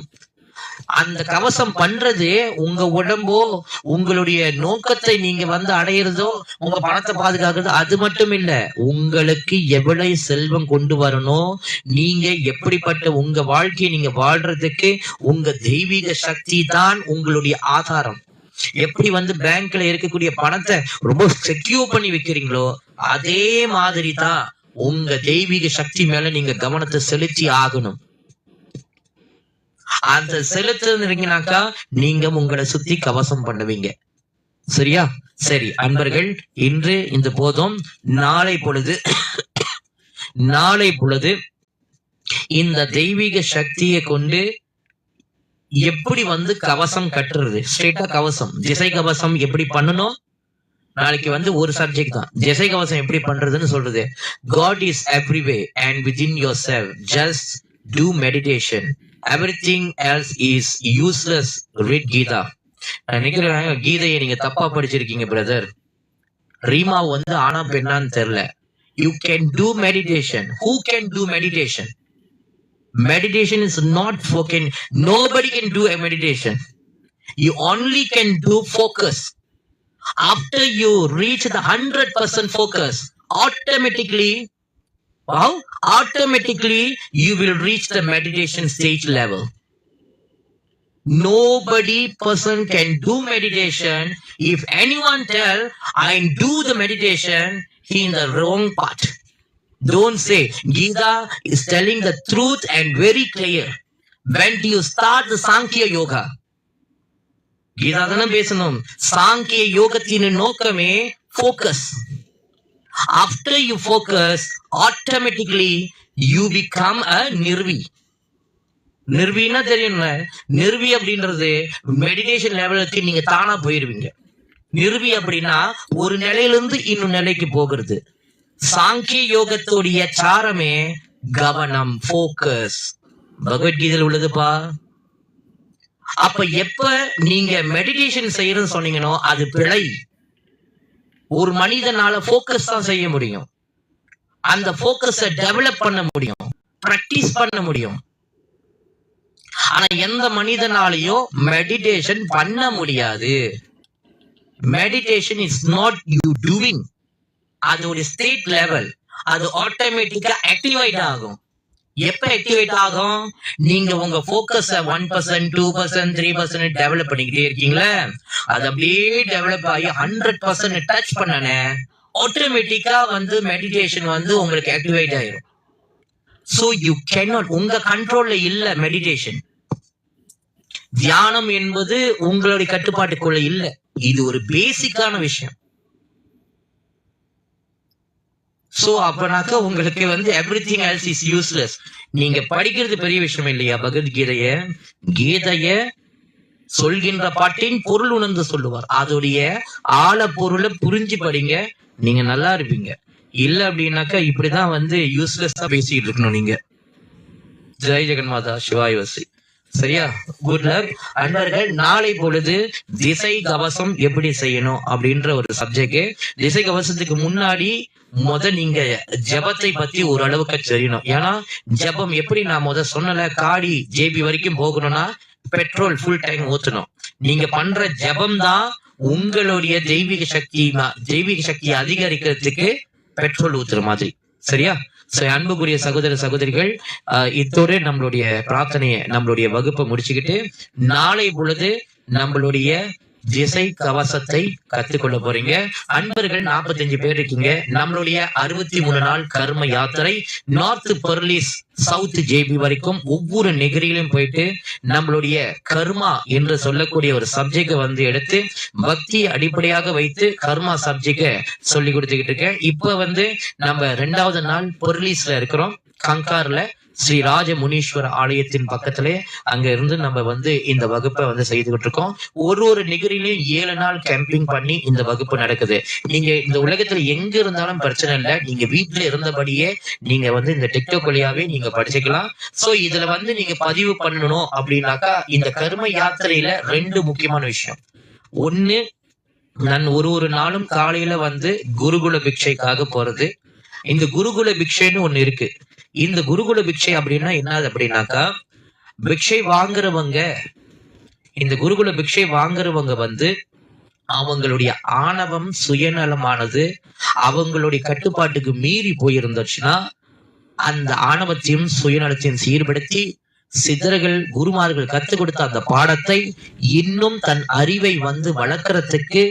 அந்த கவசம் பண்றது உங்க உடம்போ, உங்களுடைய நோக்கத்தை நீங்க வந்து அடையிறதோ, உங்க பணத்தை பாதுகாக்கிறது, அது மட்டும் இல்ல, உங்களுக்கு எவ்வளவு செல்வம் கொண்டு வரணும், நீங்க எப்படிப்பட்ட உங்க வாழ்க்கையை நீங்க வாழ்றதுக்கு உங்க தெய்வீக சக்தி தான் உங்களுடைய ஆதாரம். எப்படி வந்து பேங்க்ல இருக்கக்கூடிய பணத்தை ரொம்ப செக்யூர் பண்ணி வைக்கிறீங்களோ, அதே மாதிரி தான் உங்க தெய்வீக சக்தி மேல நீங்க கவனத்தை செலுத்தி ஆகணும். அந்த செலுத்துறீங்கனாக்கா நீங்க உங்களை சுத்தி கவசம் பண்ணுவீங்க. சரியா? சரி அன்பர்கள், இன்று இந்த போதும். நாளை பொழுது இந்த தெய்வீக சக்தியை கொண்டு எப்படி வந்து கவசம் கட்டுறது, ஸ்ட்ரெயிட்டா கவசம் திசை கவசம் எப்படி பண்ணணும், நாளைக்கு வந்து ஒரு சப்ஜெக்ட் தான் திசை கவசம் எப்படி பண்றதுன்னு சொல்றது. God is everywhere and within yourself, just do meditation, everything else is useless. Read Gita. நான் நினைக்கிறேன் கீதையை நீங்க தப்பா படிச்சிருக்கீங்க பிரதர். ரீமா வந்து ஆனா பெண்ணான்னு தெரியல. You can do meditation. Who can do meditation? Meditation is not for nobody can do a meditation. You only can do focus. After you reach the 100% focus, automatically you will reach the meditation stage level. Nobody person can do meditation. If anyone tell I do the meditation, he in the wrong part. Don't say. Gita is telling the truth and very clear. When do you start the Sankhya Yoga? Geetha தானே பேசணும். சாங்கிய யோகத்தின் நோக்கமே focus. After you focus, automatically you become a nirvi. நிர்வினா தெரியும்ல, நிர்வி அப்படின்றது meditation லெவலுக்கு நீங்க தானா போயிருவீங்க. நிர்வி அப்படின்னா ஒரு நிலையிலிருந்து இன்னும் நிலைக்கு போகிறது. சாங்கிய யோகத்துடைய சாரமே கவனம், போக்கஸ். பகவத்கீதையில் உள்ளதுப்பா. அப்ப எப்ப நீங்க மெடிடேஷன் செய்யறதுன்னு சொன்னீங்கன்னோ அது பிழை. ஒரு மனிதனால போக்கஸ் தான் செய்ய முடியும். அந்த போக்கஸை டெவலப் பண்ண முடியும், பிராக்டிஸ் பண்ண முடியும். ஆனா எந்த மனிதனாலையும் மெடிடேஷன் பண்ண முடியாது. Meditation is not you doing. அது ஒரு ஸ்டேட் லெவல். அது ஆட்டோமேட்டிக்கா ஆக்டிவேட் ஆகும். எப்ப ஆக்டிவேட் ஆகும்? நீங்க உங்க போக்கஸ 1%, 2%, 3% டெவலப் பண்ணிக்கிட்டே இருக்கீங்களா, அது அப்படியே டெவலப் ஆகி 100% டச் பண்ணனே ஆட்டோமேட்டிக்கா வந்து மெடிடேஷன் வந்து உங்களுக்கு ஆக்டிவேட் ஆயிரும். சோ யூ கேனாட், உங்க கண்ட்ரோல்ல இல்ல மெடிடேஷன். தியானம் என்பது உங்களுடைய கட்டுப்பாட்டுக்குள்ள இல்ல. இது ஒரு பேசிக்கான விஷயம். சோ அப்பனாக்க உங்களுக்கு வந்து எவ்ரிதிங் எல்ஸ் இஸ் யூஸ்லெஸ். நீங்க படிக்கிறது பெரிய விஷயம் இல்லையா? கீதைய சொல்கின்ற பாட்டின் பொருள் உணர்ந்து சொல்லுவார். அதோடைய ஆழ பொருளை புரிஞ்சு படிங்க, நீங்க நல்லா இருப்பீங்க. இல்ல அப்படின்னாக்கா இப்படிதான் வந்து யூஸ்லெஸ்ஸா பேசிட்டு இருக்கணும் நீங்க. ஜெய் ஜெகன்மாதா சிவாய் வசி. சரியா? குட் லக் அன்பர்கள். நாளை பொழுது திசை கவசம் எப்படி செய்யணும் அப்படின்ற ஒரு சப்ஜெக்ட். திசை கவசத்துக்கு முன்னாடி நீங்க ஜபத்தை பத்தி ஓரளவுக்கு தெரியணும். ஏன்னா ஜபம் எப்படி நான் சொன்னல, காடி ஜேபி வரைக்கும் போகணும்னா பெட்ரோல் ஃபுல் டைம் ஊத்தணும். நீங்க பண்ற ஜபம் தான் உங்களுடைய தெய்வீக சக்தியை அதிகரிக்கிறதுக்கு பெட்ரோல் ஊத்துற மாதிரி. சரியா? அன்புக்குரிய சகோதர சகோதரிகள், இத்தோடு நம்மளுடைய பிரார்த்தனையை, நம்மளுடைய வகுப்பை முடிச்சுக்கிட்டு நாளை பொழுது நம்மளுடைய திசை கவசத்தை கத்துக்கொள்ள போறீங்க. அன்பர்கள் 45 பேர் இருக்கீங்க. நம்மளுடைய 63 நாள் கர்ம யாத்திரை நார்த் பெர்லிஸ் சவுத் ஜேபி வரைக்கும் ஒவ்வொரு நெகிரியிலும் போயிட்டு நம்மளுடைய கர்மா என்று சொல்லக்கூடிய ஒரு சப்ஜெக்ட் வந்து எடுத்து பக்தி அடிப்படையாக வைத்து கர்மா சப்ஜெக்ட சொல்லி கொடுத்துக்கிட்டு இருக்கேன். இப்ப வந்து நம்ம 2வது நாள் பெர்லிஸ்ல இருக்கிறோம், கங்கார்ல ஸ்ரீ ராஜ முனீஸ்வர ஆலயத்தின் பக்கத்திலே. அங்க இருந்து நம்ம வந்து இந்த வகுப்பை வந்து செய்துகிட்டு இருக்கோம். ஒரு நிகரிலையும் 7 நாள் கேம்பிங் பண்ணி இந்த வகுப்பு நடக்குது. நீங்க இந்த உலகத்துல எங்க இருந்தாலும் பிரச்சனை இல்லை, நீங்க வீட்டுல இருந்தபடியே நீங்க வந்து இந்த டிக்டாக் வழியாவே நீங்க படிச்சுக்கலாம். சோ இதுல வந்து நீங்க பதிவு பண்ணணும் அப்படின்னாக்கா இந்த கர்ம யாத்திரையில 2 முக்கியமான விஷயம். ஒண்ணு, நான் ஒரு நாளும் காலையில வந்து குருகுல பிக்ஷைக்காக போறது. இந்த குருகுல பிக்ஷைன்னு ஒண்ணு இருக்கு. இந்த குருகுல பிக்ஷை அப்படின்னா என்னது அப்படின்னாக்கா, பிக்ஷை வாங்குறவங்க, இந்த குருகுல பிக்ஷை வாங்குறவங்க வந்து அவங்களுடைய ஆணவம் சுயநலமானது அவங்களுடைய கட்டுப்பாட்டுக்கு மீறி போயிருந்துச்சுன்னா அந்த ஆணவத்தையும் சுயநலத்தையும் சீர்படுத்தி சித்தர்கள் குருமார்கள் கற்றுக் கொடுத்த அந்த பாடத்தை இன்னும் தன் அறிவை வந்து வளர்க்கறதுக்கு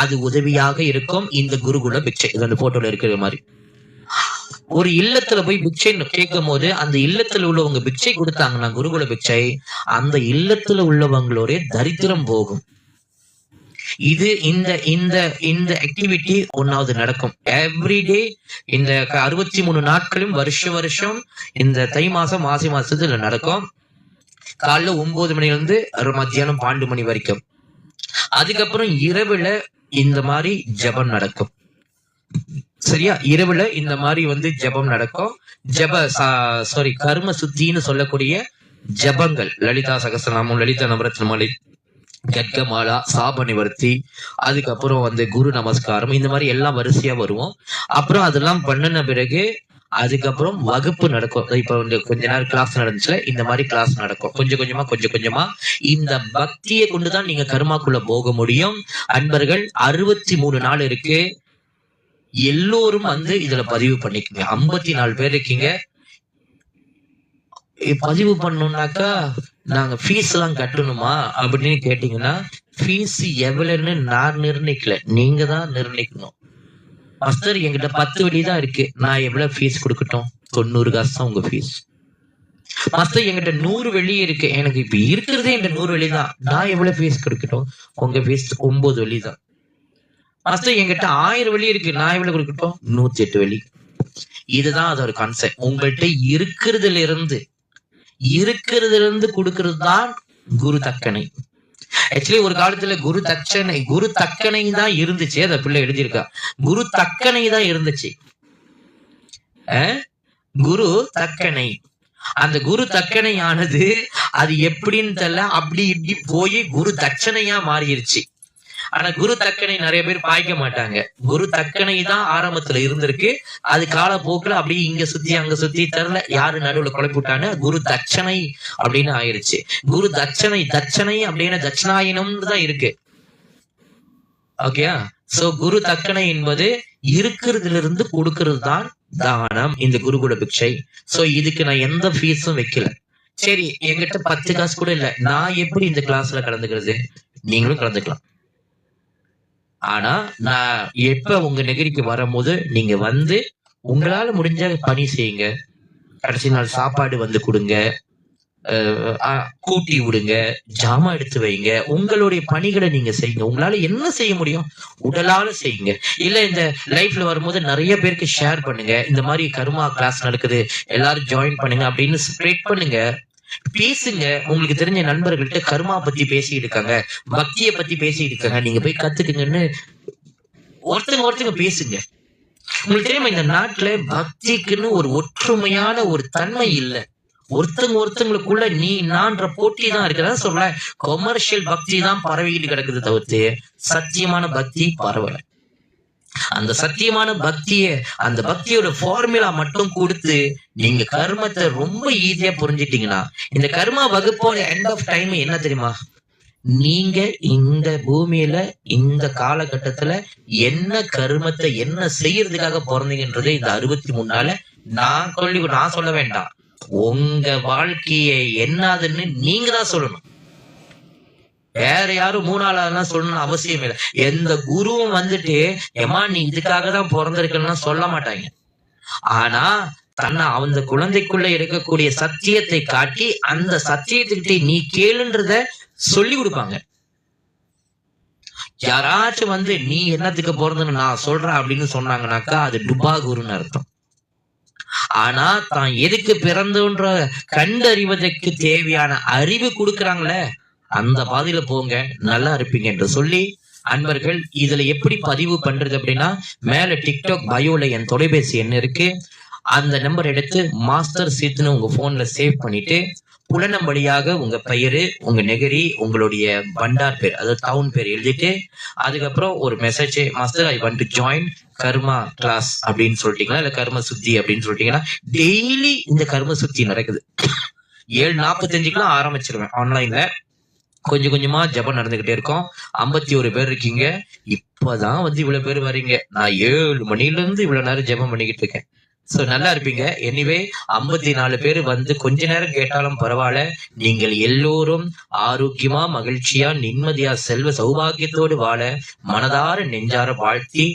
அது உதவியாக இருக்கும். இந்த குருகுல பிக்ஷை அந்த போட்டோல இருக்கிற மாதிரி ஒரு இல்லத்துல போய் பிக்ஷை கேட்கும் போது அந்த இல்லத்துல உள்ளவங்க பிக்ஷை கொடுத்தாங்கன்னா குருகுல பிக்ஷை, அந்த இல்லத்துல உள்ளவங்களுடைய தரித்திரம் போகும். இது இந்த ஆக்டிவிட்டி 1வது நடக்கும் எவ்ரிடே. இந்த 63 நாட்களும் வருஷம் இந்த தை மாசம் மாசி மாசத்துல நடக்கும். காலைல 9 மணில இருந்து மத்தியானம் 12 மணி வரைக்கும். அதுக்கப்புறம் இரவுல இந்த மாதிரி ஜெபம் நடக்கும். சரியா? இரவுல இந்த மாதிரி ஜெபம் நடக்கும். கர்ம சுத்தின்னு சொல்லக்கூடிய ஜெபங்கள், லலிதா சகஸ்ரநாமம், லலிதா நவரத்னமாலை, கட்கமாலா, சாப நிவர்த்தி, அதுக்கப்புறம் குரு நமஸ்காரம், இந்த மாதிரி எல்லாம் வரிசையா வருவோம். அப்புறம் அதெல்லாம் பண்ணின பிறகு அதுக்கப்புறம் வகுப்பு நடக்கும். இப்ப கொஞ்ச நேரம் கிளாஸ் நடந்துச்சுல, இந்த மாதிரி கிளாஸ் நடக்கும். கொஞ்சம் கொஞ்சமா இந்த பக்தியை கொண்டுதான் நீங்க கர்மாக்குள்ள போக முடியும். அன்பர்கள், 63 நாள் இருக்கு. எல்லோரும் இதுல பதிவு பண்ணிக்கங்க. 54 பேர் இருக்கீங்க. பதிவு பண்ணணும்னாக்கா நாங்க ஃபீஸ் எல்லாம் கட்டணுமா அப்படின்னு கேட்டீங்கன்னா, ஃபீஸ் எவ்வளவுன்னு நான் நிர்ணயிக்கல, நீங்க தான் நிர்ணயிக்கணும். மாஸ்டர், என்கிட்ட 10 வெள்ளி தான் இருக்கு, நான் எவ்வளவு ஃபீஸ் கொடுக்கட்டும்? 90 காசு தான் உங்க ஃபீஸ். மாஸ்டர், என்கிட்ட 100 வெள்ளி இருக்கு, எனக்கு இப்ப இருக்கிறதே என்கிட்ட 100 வெள்ளி தான், நான் எவ்வளவு ஃபீஸ் கொடுக்கட்டும்? உங்க ஃபீஸ் 9 வெள்ளி தான். மாஸ்டர், என்கிட்ட 1000 வெள்ளி இருக்கு, நான் எவ்வளவு கொடுக்கட்டும்? 108 வெள்ளி. இதுதான் அதோட கான்செப்ட். உங்கள்கிட்ட இருக்கிறதுல இருந்து கொடுக்கறது தான் குரு தக்கனை. ஆக்சுவலி ஒரு காலத்துல குரு தக்கனை தான் இருந்துச்சு. அத பிள்ளை எழுதியிருக்கா, குரு தக்கனை தான் இருந்துச்சு. குரு தக்கனை, அந்த குரு தக்கனை ஆனது அது எப்படின்னு தெரியல, அப்படி இப்படி போய் குரு தட்சணையா மாறிடுச்சு. ஆனா குரு தக்கனை நிறைய பேர் பாய்க்க மாட்டாங்க. குரு தக்கனை தான் ஆரம்பத்துல இருந்திருக்கு. அது காலப்போக்குல அப்படியே இங்க சுத்தி அங்க சுத்தி தெரியல யாரு நடுவுல குழப்பிட்டான்னு குரு தட்சணை அப்படின்னு ஆயிருச்சு. குரு தட்சணை அப்படின்னு தட்சிணாயனம்னு தான் இருக்கு. ஓகேயா? சோ குரு தக்கனை என்பது இருக்கிறதுல இருந்து கொடுக்கறது தான் தானம், இந்த குருகுல பிக்ஷை. சோ இதுக்கு நான் எந்த ஃபீஸும் வைக்கல. சரி, என்கிட்ட 10 காசு கூட இல்ல, நான் எப்படி இந்த கிளாஸ்ல கலந்துக்கிறது? நீங்களும் கலந்துக்கலாம். ஆனா நான் எப்ப உங்க நெகிரிக்கு வரும்போது நீங்க உங்களால முடிஞ்ச பணி செய்யுங்க. கடைசி நாள் சாப்பாடு கொடுங்க, கூட்டி விடுங்க, ஜாமா எடுத்து வைங்க. உங்களுடைய பணிகளை நீங்க செய்யுங்க. உங்களால என்ன செய்ய முடியும் உடலால செய்யுங்க. இல்ல இந்த லைஃப்ல வரும்போது நிறைய பேருக்கு ஷேர் பண்ணுங்க. இந்த மாதிரி கர்மா கிளாஸ் நடக்குது, எல்லாரும் ஜாயின் பண்ணுங்க அப்படின்னு ஸ்ப்ரெட் பண்ணுங்க. பேசுங்க. உங்களுக்கு தெரிஞ்ச நண்பர்கள்ட்ட கர்மா பத்தி பேசிட்டு இருக்காங்க, பக்திய பத்தி பேசிட்டு இருக்காங்க, நீங்க போய் கத்துக்குங்கன்னு ஒருத்தங்க பேசுங்க. உங்களுக்கு தெரியுமா, இந்த நாட்டுல பக்திக்குன்னு ஒரு ஒற்றுமையான ஒரு தன்மை இல்ல. ஒருத்தங்களுக்குள்ள நீ நான்ற போட்டி தான் இருக்குதா சொல்ல. கொமர்ஷியல் பக்தி தான் பரவிக்கிட்டு கிடக்குது தவிர்த்து சத்தியமான பக்தி பரவல. அந்த சத்தியமான அந்த பக்தியோட ஃபார்முலா மட்டும் கொடுத்து நீங்க கர்மத்தை ரொம்ப ஈஸியா புரிஞ்சிட்டீங்கன்னா, இந்த கர்மா வகுப்போட எண்ட் ஆஃப் டைம் என்ன தெரியுமா? நீங்க இந்த பூமியில இந்த காலகட்டத்துல என்ன கர்மத்தை என்ன செய்யறதுக்காக பிறந்தீங்கன்றது இந்த 63 நாள நான் சொல்ல வேண்டாம். உங்க வாழ்க்கையை என்னதுன்னு நீங்க தான் சொல்லணும். வேற யாரும் 3 சொல்லணும்னு அவசியம் இல்லை. எந்த குருவும் ஏமா நீ இதுக்காக தான் பிறந்திருக்கணும்னா சொல்ல மாட்டாங்க. ஆனா அந்த குழந்தைக்குள்ள இருக்கக்கூடிய சத்தியத்தை காட்டி அந்த சத்தியத்துக்கிட்ட நீ கேளுன்றத சொல்லி கொடுப்பாங்க. யாராச்சும் நீ என்னத்துக்கு பிறந்தன்னு நான் சொல்றேன் அப்படின்னு சொன்னாங்கன்னாக்கா அது டுபா குருன்னு அர்த்தம். ஆனா தான் எதுக்கு பிறந்தோன்ற கண்டறிவதற்கு தேவையான அறிவு கொடுக்குறாங்களே, அந்த பாதையில போங்க, நல்லா இருப்பீங்க என்று சொல்லி, அன்பர்கள் இதுல எப்படி பதிவு பண்றது அப்படின்னா, மேல டிக்டாக் பயோல என் தொலைபேசி எண் இருக்கு. அந்த நம்பர் எடுத்து மாஸ்டர் சீத்னு உங்க போன்ல சேவ் பண்ணிட்டு புலனம் வழியாக உங்க பெயரு, உங்க நெகரி, உங்களுடைய பண்டார் பேர், அதாவது டவுன் பேர் எழுதிட்டு அதுக்கப்புறம் ஒரு message, master I want to join Karma class அப்படின்னு சொல்லிட்டீங்களா, இல்ல கர்ம சுத்தி அப்படின்னு சொல்லிட்டீங்கன்னா, டெய்லி இந்த கர்ம சுத்தி நடக்குது. 7:45 ஆரம்பிச்சிருவேன் ஆன்லைன்ல. கொஞ்சமா ஜபம் நடந்துகிட்டே இருக்கும். 51 பேர் இருக்கீங்க. இப்பதான் இவ்வளவு பேர் வரீங்க. நான் 7 மணில இருந்து இவ்வளவு நேரம் ஜபம் பண்ணிக்கிட்டு இருக்கேன். சோ நல்லா இருப்பீங்க. எனிவே 54 பேர் கொஞ்ச நேரம் கேட்டாலும் பரவாயில்ல. நீங்கள் எல்லோரும் ஆரோக்கியமா, மகிழ்ச்சியா, நிம்மதியா, செல்வ சௌபாகியத்தோடு வாழ மனதார நெஞ்சார வாழ்த்தி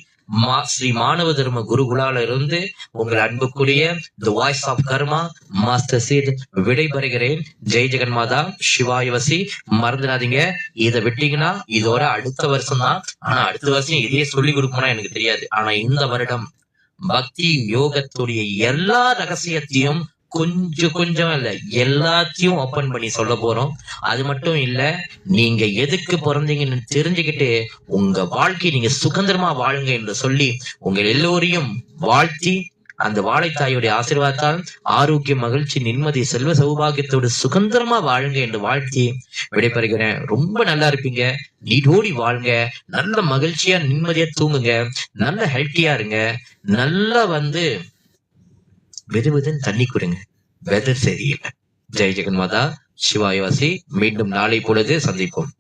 ஸ்ரீ மாணவ தர்ம குருகுலால இருந்து உங்கள் அன்புக்குரிய the voice of Karma master சீட் விடைபெறுகிறேன். ஜெய் ஜெகன்மாதா, சிவாயவசி. மறந்துடாதீங்க, இதை விட்டீங்கன்னா இதோட அடுத்த வருஷம் தான். ஆனா அடுத்த வருஷம் இதே சொல்லி கொடுக்கணும்னா எனக்கு தெரியாது. ஆனா இந்த வருடம் பக்தி யோகத்துடைய எல்லா ரகசியத்தையும் கொஞ்சம் கொஞ்சம் இல்ல, எல்லாத்தையும் ஓபன் பண்ணி சொல்ல போறோம். அது மட்டும் இல்ல, நீங்க எதுக்கு பிறந்தீங்கன்னு தெரிஞ்சுக்கிட்டு உங்க வாழ்க்கையை நீங்க சுதந்திரமா வாழுங்க என்று சொல்லி உங்கள் எல்லோரையும் வாழ்த்தி, அந்த வாழைத்தாயுடைய ஆசீர்வாதத்தால் ஆரோக்கிய, மகிழ்ச்சி, நிம்மதி, செல்வ சௌபாகியத்தோடு சுதந்திரமா வாழுங்க என்று வாழ்த்தி விடைபெறுகிறேன். ரொம்ப நல்லா இருப்பீங்க. நீடோடி வாழுங்க. நல்ல மகிழ்ச்சியா நிம்மதியா தூங்குங்க. நல்ல ஹெல்த்தியா இருங்க. நல்லா வெதுவெதுன்னு தண்ணி குடுங்க. வெதர் சரியில்லை. ஜெய் ஜெகன்மாதா, சிவாயவாசி. மீண்டும் நாளை பொழுது சந்திப்போம்.